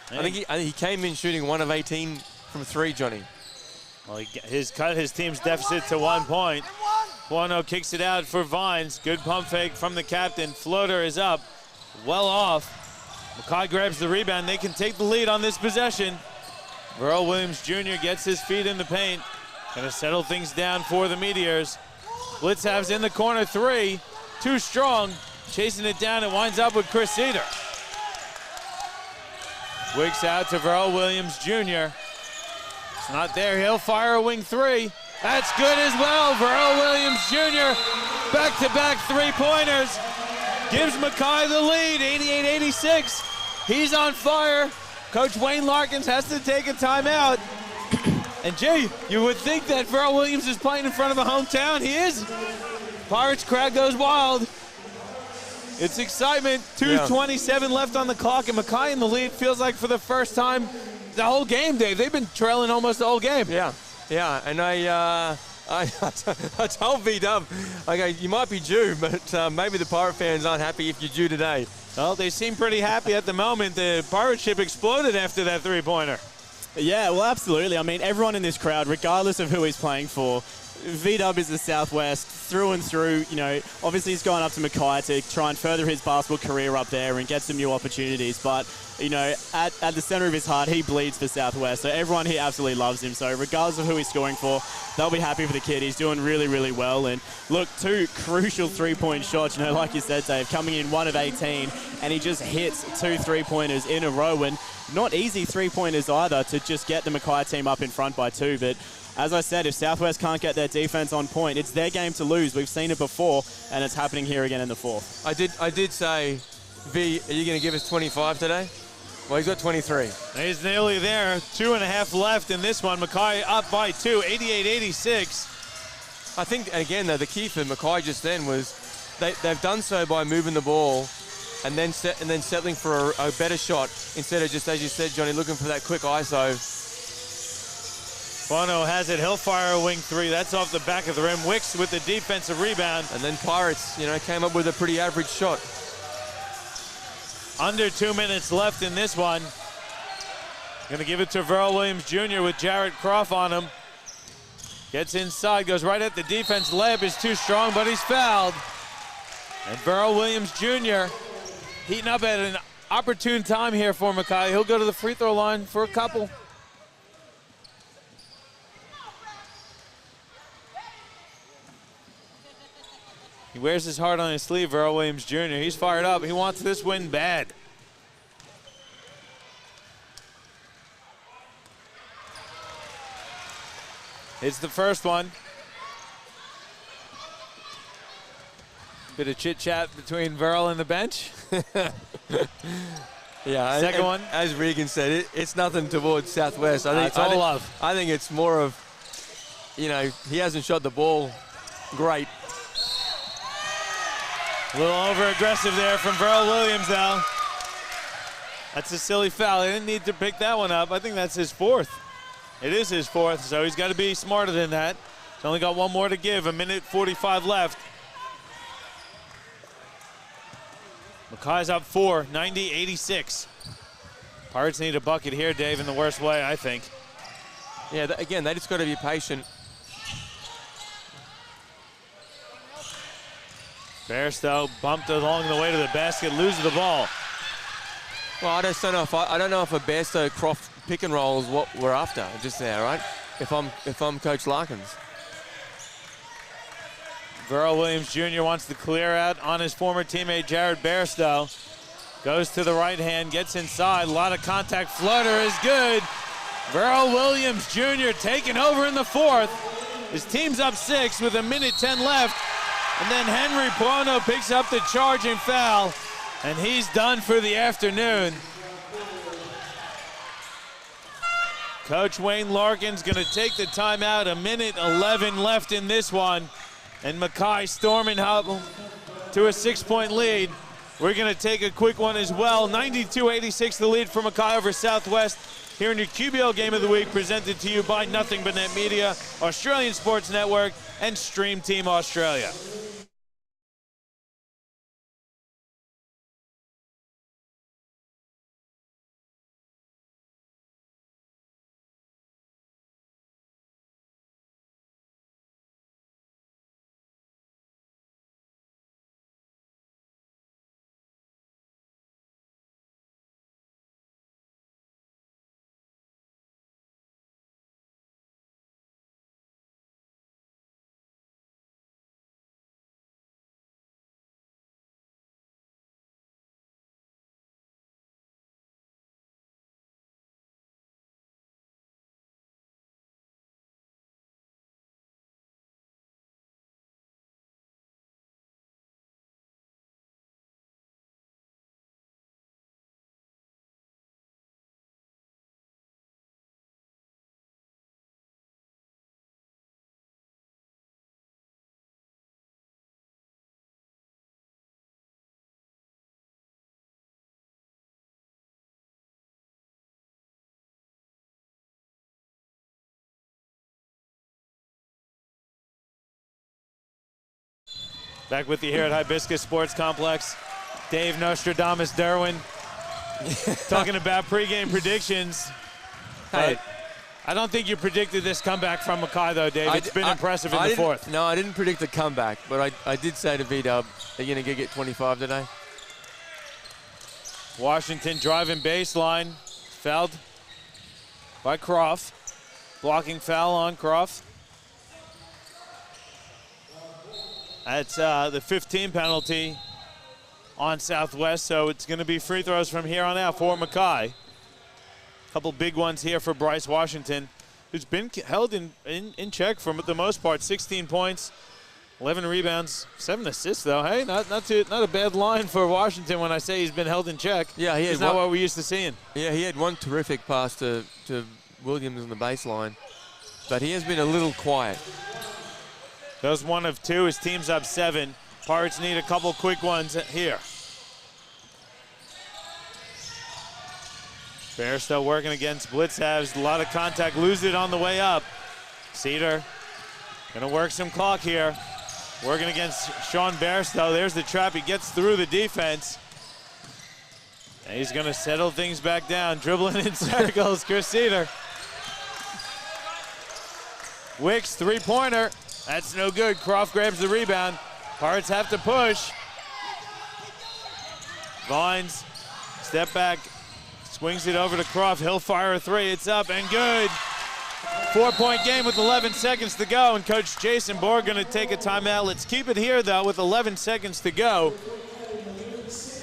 I think he came in shooting 1 of 18 from 3, Johnny. Well, he cut his team's deficit to 1 point. Buono kicks it out for Vines. Good pump fake from the captain. Floater is up, well off. Mackay grabs the rebound. They can take the lead on this possession. Verl Williams Jr. gets his feet in the paint. Gonna settle things down for the Meteors. Blitzhav's in the corner 3. Too strong. Chasing it down. It winds up with Chris Cedar. Wicks out to Verl Williams Jr. It's not there. He'll fire a wing 3. That's good as well. Verl Williams Jr. Back-to-back 3-pointers. Gives Mackay the lead, 88-86. He's on fire. Coach Wayne Larkins has to take a timeout. And Jay, you would think that Verl Williams is playing in front of a hometown. He is. Pirates crowd goes wild. It's excitement. 2:27 left on the clock, and Mackay in the lead. Feels like for the first time the whole game, Dave. They've been trailing almost the whole game. Yeah, and I told V-Dub, I go, you might be due, but maybe the Pirate fans aren't happy if you're due today. Well, they seem pretty happy at the moment. The Pirate ship exploded after that 3-pointer. Yeah, well, absolutely. I mean, everyone in this crowd, regardless of who he's playing for, V-Dub is the Southwest through and through. Obviously he's going up to Mackay to try and further his basketball career up there and get some new opportunities. But, at the center of his heart, he bleeds for Southwest. So everyone here absolutely loves him. So regardless of who he's scoring for, they'll be happy for the kid. He's doing really, really well. And look, 2 crucial 3-point shots, like you said, Dave, coming in 1 of 18. And he just hits 2 3-pointers in a row. And not easy 3-pointers either to just get the Mackay team up in front by 2. But as I said, if Southwest can't get their defense on point, it's their game to lose. We've seen it before, and it's happening here again in the fourth. I did say, V, are you going to give us 25 today? Well, he's got 23. He's nearly there. 2.5 left in this one. Mackay up by 2, 88-86. I think, again, though, the key for Mackay just then was they've done so by moving the ball and then settling for a better shot instead of just, as you said, Johnny, looking for that quick ISO. Bono has it. He'll fire a wing 3. That's off the back of the rim. Wicks with the defensive rebound. And then Pirates, came up with a pretty average shot. Under 2 minutes left in this one. Gonna give it to Verl Williams Jr. with Jarrett Croft on him. Gets inside, goes right at the defense. Layup is too strong, but he's fouled. And Verl Williams Jr. heating up at an opportune time here for Mackay. He'll go to the free throw line for a couple. He wears his heart on his sleeve, Verl Williams Jr. He's fired up. He wants this win bad. It's the first one. Bit of chit-chat between Verl and the bench. Yeah, second one. As Regan said, it's nothing towards Southwest. It's all love. I think it's more of, he hasn't shot the ball great. A little over-aggressive there from Verl Williams now. That's a silly foul. He didn't need to pick that one up. I think that's his 4th. It is his 4th, so he's got to be smarter than that. He's only got 1 more to give, 1:45 left. Mackay's up 4, 90-86. Pirates need a bucket here, Dave, in the worst way, I think. Yeah, again, they just got to be patient. Bairstow bumped along the way to the basket, loses the ball. Well, I don't know if a Bairstow Croft pick and roll is what we're after just there, right? If I'm Coach Larkins. Verl Williams Jr. wants to clear out on his former teammate Jared Bairstow. Goes to the right hand, gets inside, a lot of contact. Floater is good. Verl Williams Jr. taking over in the fourth. His team's up 6 with 1:10 left. And then Henry Buono picks up the charging foul. And he's done for the afternoon. Coach Wayne Larkin's going to take the timeout. 1:11 left in this one. And Mackay storming hubble to a 6-point lead. We're going to take a quick one as well. 92-86 the lead for Mackay over Southwest. Here in your QBL Game of the Week, presented to you by Nothing But Net Media, Australian Sports Network, and Stream Team Australia. Back with you here at Hibiscus Sports Complex. Dave Nostradamus Derwin talking about pregame predictions. Hey, I don't think you predicted this comeback from Mackay, though, Dave. It's been impressive in the fourth. No, I didn't predict the comeback, but I did say to V-Dub, are you going to get 25 today? Washington driving baseline. Fouled by Croft. Blocking foul on Croft. That's the 15 penalty on Southwest, so it's going to be free throws from here on out for Mackay. A couple big ones here for Bryce Washington, who's been held in check for the most part. 16 points, 11 rebounds, 7 assists, though. Hey, not a bad line for Washington when I say he's been held in check. Yeah, he had not what we're used to seeing. Yeah, he had one terrific pass to Williams on the baseline, but he has been a little quiet. Goes 1 of 2. His team's up 7. Pirates need a couple quick ones here. Bairstow working against Blitzhavs. A lot of contact. Lose it on the way up. Cedar going to work some clock here. Working against Sean Bairstow. There's the trap. He gets through the defense. And he's going to settle things back down. Dribbling in circles. Chris Cedar. Wicks, three-pointer. That's no good. Croft grabs the rebound. Pirates have to push. Vines, step back, swings it over to Croft. He'll fire a three. It's up and good. 4-point game with 11 seconds to go, and Coach Jason Borg going to take a timeout. Let's keep it here, though, with 11 seconds to go.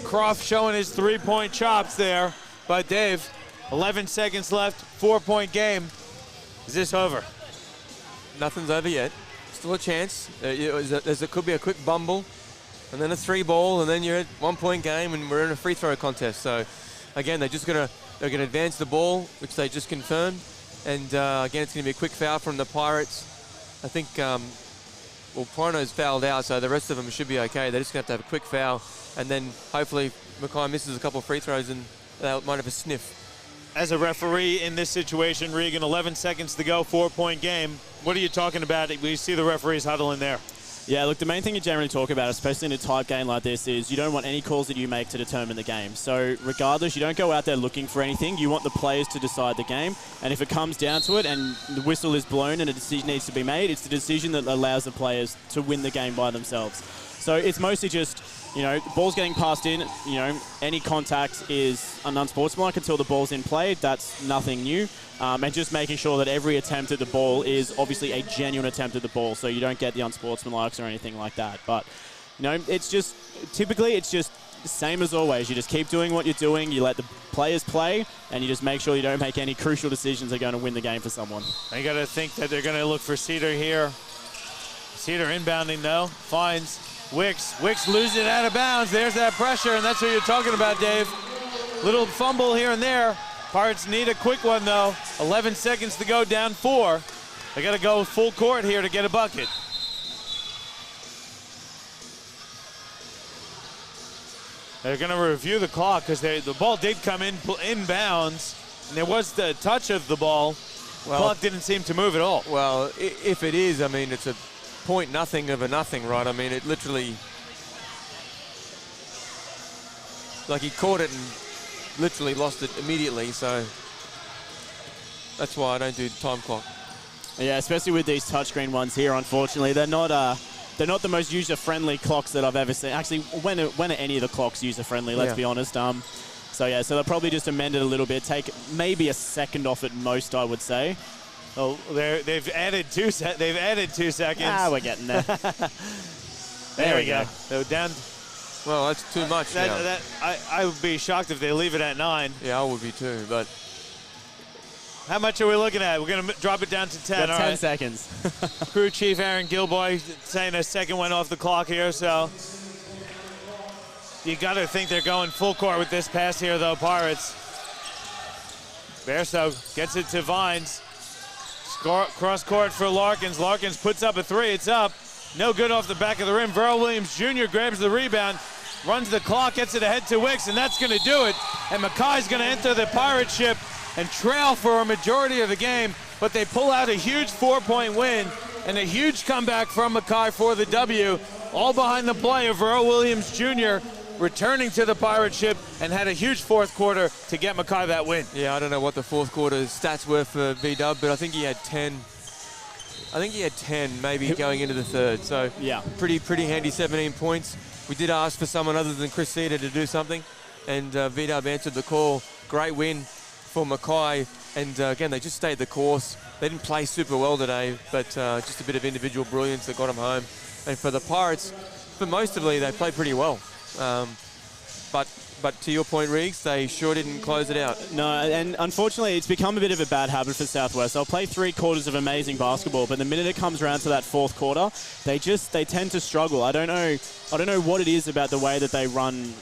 Croft showing his three-point chops there. But, Dave, 11 seconds left, 4-point game. Is this over? Nothing's over yet. Still a chance. There could be a quick bumble, and then a 3-ball, and then you're at 1-point game, and we're in a free throw contest. So, again, they're going to advance the ball, which they just confirmed. And again, it's going to be a quick foul from the Pirates. I think, Prono's fouled out, so the rest of them should be okay. They're just going to have a quick foul, and then hopefully Mackay misses a couple of free throws, and they might have a sniff. As a referee in this situation, Regan, 11 seconds to go, 4-point game. What are you talking about? We see the referees huddling there. Yeah, look, the main thing you generally talk about, especially in a tight game like this, is you don't want any calls that you make to determine the game. So regardless, you don't go out there looking for anything. You want the players to decide the game. And if it comes down to it and the whistle is blown and a decision needs to be made, it's the decision that allows the players to win the game by themselves. So it's mostly just, ball's getting passed in, any contact is an unsportsmanlike until the ball's in play. That's nothing new. And just making sure that every attempt at the ball is obviously a genuine attempt at the ball, so you don't get the unsportsmanlikes or anything like that. But, it's just, typically it's just same as always. You just keep doing what you're doing. You let the players play, and you just make sure you don't make any crucial decisions that are going to win the game for someone. You got to think that they're going to look for Cedar here. Cedar inbounding, though. Finds Wicks. Wicks loses it out of bounds. There's that pressure, and that's what you're talking about, Dave. Little fumble here and there. Pirates need a quick one, though. 11 seconds to go, down 4. They got to go full court here to get a bucket. They're going to review the clock because the ball did come inbounds, and there was the touch of the ball. Well, the clock didn't seem to move at all. Well, if it is, I mean, it's a point nothing of a nothing, right? I mean, it literally, like he caught it and literally lost it immediately, so that's why I don't do time clock. Yeah, especially with these touchscreen ones here, unfortunately. They're not the most user-friendly clocks that I've ever seen. Actually, when are any of the clocks user-friendly, let's be honest. So they'll probably just amend it a little bit, take maybe a second off at most, I would say. Oh, they've added 2 seconds. Ah, we're getting there. there we go. So down. Well, that's too much now. I would be shocked if they leave it at 9. Yeah, I would be too, but. How much are we looking at? We're going to drop it down to 10. Got 10 seconds. Crew Chief Aaron Gilboy saying a second went off the clock here, so you got to think they're going full court with this pass here, though, Pirates. Bairstow gets it to Vines. Cross court for Larkins. Larkins puts up a 3. It's up. No good off the back of the rim. Verl Williams Jr. grabs the rebound, runs the clock, gets it ahead to Wicks, and that's going to do it. And Mackay's going to enter the Pirate ship and trail for a majority of the game, but they pull out a huge 4-point win and a huge comeback from Mackay for the W, all behind the play of Verl Williams Jr. returning to the Pirate ship and had a huge fourth quarter to get Mackay that win. Yeah, I don't know what the fourth quarter stats were for V-Dub, but I think he had 10. I think he had 10 maybe going into the third, so yeah, pretty handy 17 points. We did ask for someone other than Chris Cedar to do something, and V-Dub answered the call. Great win for Mackay, and again, they just stayed the course. They didn't play super well today, but just a bit of individual brilliance that got them home. And for the Pirates, for most of the league, they played pretty well. But to your point, Riggs, they sure didn't close it out. No, and unfortunately, it's become a bit of a bad habit for Southwest. They'll play 3 quarters of amazing basketball, but the minute it comes around to that fourth quarter, they tend to struggle. I don't know what it is about the way that they run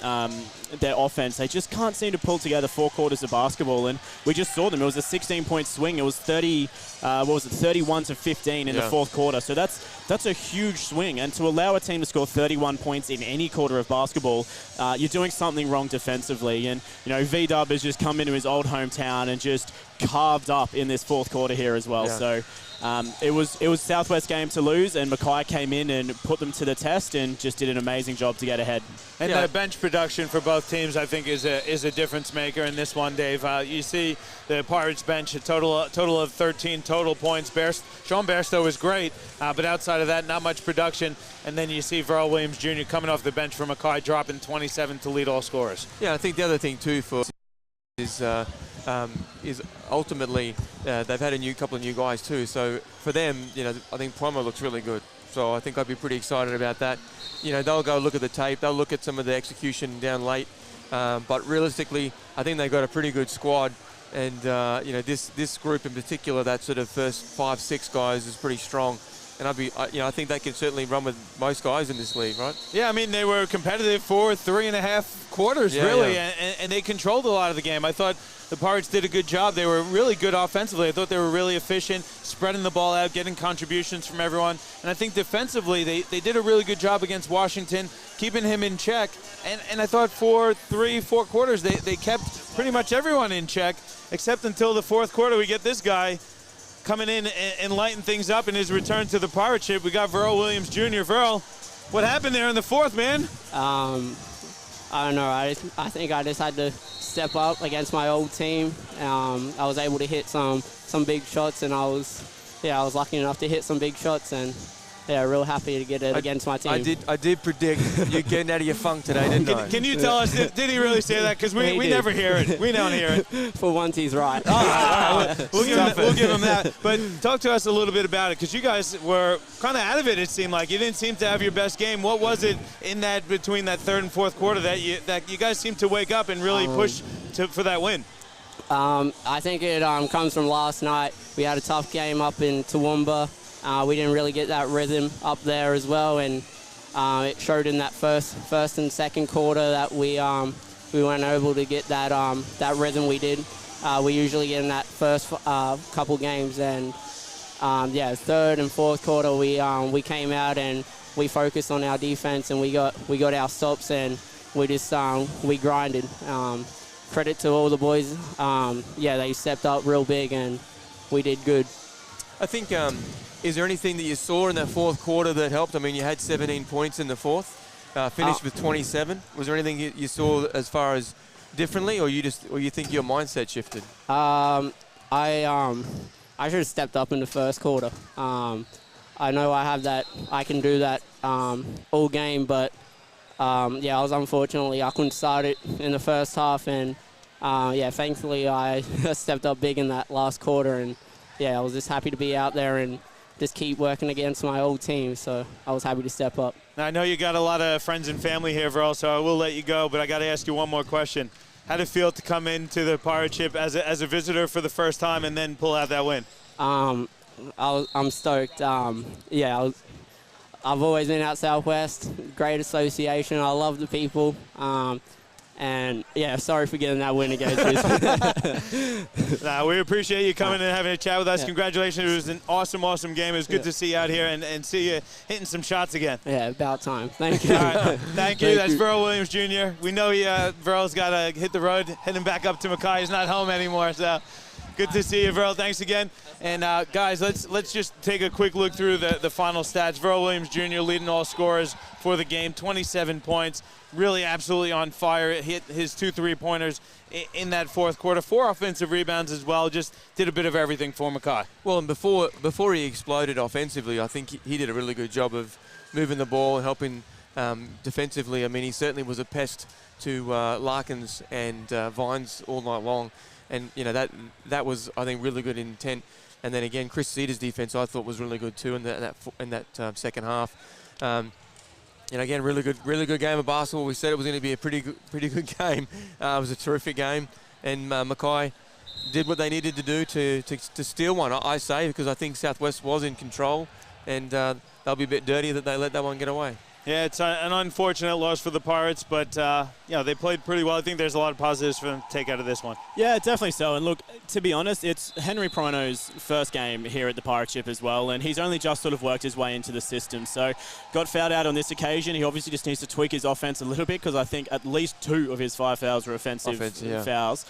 their offense. They just can't seem to pull together 4 quarters of basketball, and we just saw them. It was a 16-point swing. It was 31 to 15 in the fourth quarter. So that's a huge swing, and to allow a team to score 31 points in any quarter of basketball, you're doing something wrong defensively. And V-Dub has just come into his old hometown and just carved up in this fourth quarter here as well. Yeah. So it was Southwest game to lose, and Mackay came in and put them to the test and just did an amazing job to get ahead. And the bench production for both teams, I think, is a difference maker in this one, Dave. You see the Pirates bench a total of 13 total points. Sean Bairstow was great, but outside of that, not much production. And then you see Verl Williams Jr. coming off the bench for Mackay, dropping 27 to lead all scorers. Yeah, I think the other thing too for is ultimately they've had a couple of new guys too. So for them, I think Promo looks really good. So I think I'd be pretty excited about that. They'll go look at the tape. They'll look at some of the execution down late. But realistically, I think they've got a pretty good squad. And this group in particular, that sort of first 5-6 guys, is pretty strong. And I think they can certainly run with most guys in this league, right? Yeah, I mean, they were competitive for 3.5 quarters, really, yeah. And they controlled a lot of the game. I thought the Pirates did a good job. They were really good offensively. I thought they were really efficient, spreading the ball out, getting contributions from everyone. And I think defensively, they did a really good job against Washington, keeping him in check. And I thought for 3-4 quarters, they kept pretty much everyone in check, except until the fourth quarter. We get this guy coming in and lighting things up in his return to the Pirate ship. We got Verl Williams Jr. Verl, what happened there in the fourth, man? I don't know. I think I just had to step up against my old team. I was able to hit some big shots, and I was lucky enough to hit some big shots, and yeah, real happy to get it against my team. I did predict you getting out of your funk today, didn't I? Can you tell us, did he really say that? Because we never hear it. We don't hear it. For once, he's right. All right. We'll give him that. But talk to us a little bit about it, because you guys were kind of out of it, it seemed like. You didn't seem to have your best game. What was it in that, between that third and fourth quarter, that you guys seemed to wake up and really push for that win? I think it comes from last night. We had a tough game up in Toowoomba. We didn't really get that rhythm up there as well, and it showed in that first and second quarter that we weren't able to get that rhythm we did. We usually get in that first couple games, and third and fourth quarter we came out and we focused on our defense, and we got our stops, and we just we grinded. Credit to all the boys. They stepped up real big, and we did good. I think, is there anything that you saw in that fourth quarter that helped? I mean, you had 17 points in the fourth, finished with 27. Was there anything you saw as far as differently, or you think your mindset shifted? I should have stepped up in the first quarter. I know I can do that all game, but I was unfortunately, I couldn't start it in the first half, and thankfully I stepped up big in that last quarter, and I was just happy to be out there and just keep working against my old team, so I was happy to step up. Now, I know you got a lot of friends and family here, Verl, so I will let you go, but I got to ask you one more question. How did it feel to come into the Pirate Ship as a visitor for the first time and then pull out that win? I'm stoked. I've always been out Southwest, great association. I love the people. Sorry for getting that win against us. We appreciate you coming and having a chat with us. Yeah. Congratulations. It was an awesome game. It was good to see you out here and see you hitting some shots again. Yeah, about time. Thank you. All right. Thank you. That's Verl Williams Jr. We know Verl's got to hit the road, heading back up to Mackay. He's not home anymore, so good to see you, Verl. Thanks again. And guys, let's just take a quick look through the final stats. Verl Williams Jr. leading all scorers for the game, 27 points. Really absolutely on fire. Hit his 2 3-pointers in that fourth quarter. 4 offensive rebounds as well. Just did a bit of everything for Mackay. Well, and before he exploded offensively, I think he did a really good job of moving the ball and helping defensively. I mean, he certainly was a pest to Larkins and Vines all night long. And, that was, I think, really good intent. And then, again, Chris Cedar's defense, I thought, was really good, too, in that second half. Again, really good game of basketball. We said it was going to be a pretty good game. It was a terrific game. And Mackay did what they needed to do to steal one, I say, because I think Southwest was in control. And they'll be a bit dirty that they let that one get away. Yeah, it's an unfortunate loss for the Pirates, but they played pretty well. I think there's a lot of positives for them to take out of this one. Yeah, definitely so. And look, to be honest, it's Henry Prono's first game here at the Pirate Ship as well, and he's only just sort of worked his way into the system. So got fouled out on this occasion. He obviously just needs to tweak his offense a little bit, because I think at least 2 of his 5 fouls were offensive fouls.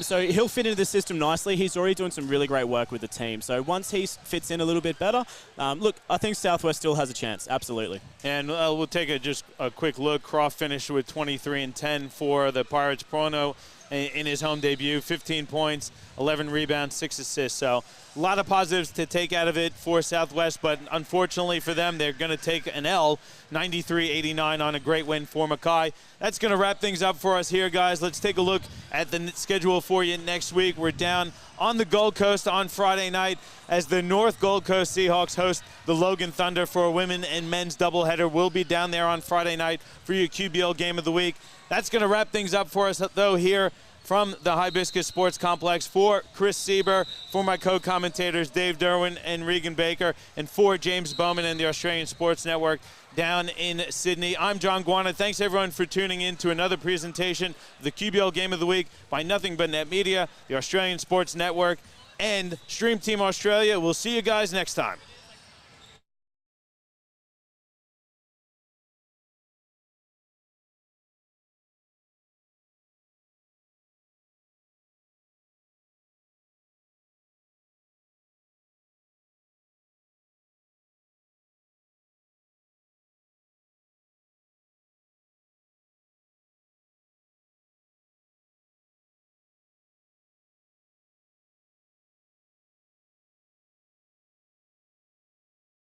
So he'll fit into the system nicely. He's already doing some really great work with the team. So once he fits in a little bit better, look, I think Southwest still has a chance, absolutely. And we'll take just a quick look. Croft finished with 23 and 10 for the Pirates. Prono in his home debut, 15 points, 11 rebounds, 6 assists. So a lot of positives to take out of it for Southwest, but unfortunately for them, they're going to take an L, 93-89 on a great win for Mackay. That's going to wrap things up for us here, guys. Let's take a look at the schedule for you next week. We're down on the Gold Coast on Friday night as the North Gold Coast Seahawks host the Logan Thunder for a women and men's doubleheader. We'll be down there on Friday night for your QBL Game of the Week. That's going to wrap things up for us, though, here from the Hibiscus Sports Complex. For Chris Sieber, for my co-commentators Dave Derwin and Regan Baker, and for James Bowman and the Australian Sports Network down in Sydney, I'm John Guarna. Thanks, everyone, for tuning in to another presentation of the QBL Game of the Week by Nothing But Net Media, the Australian Sports Network, and Stream Team Australia. We'll see you guys next time.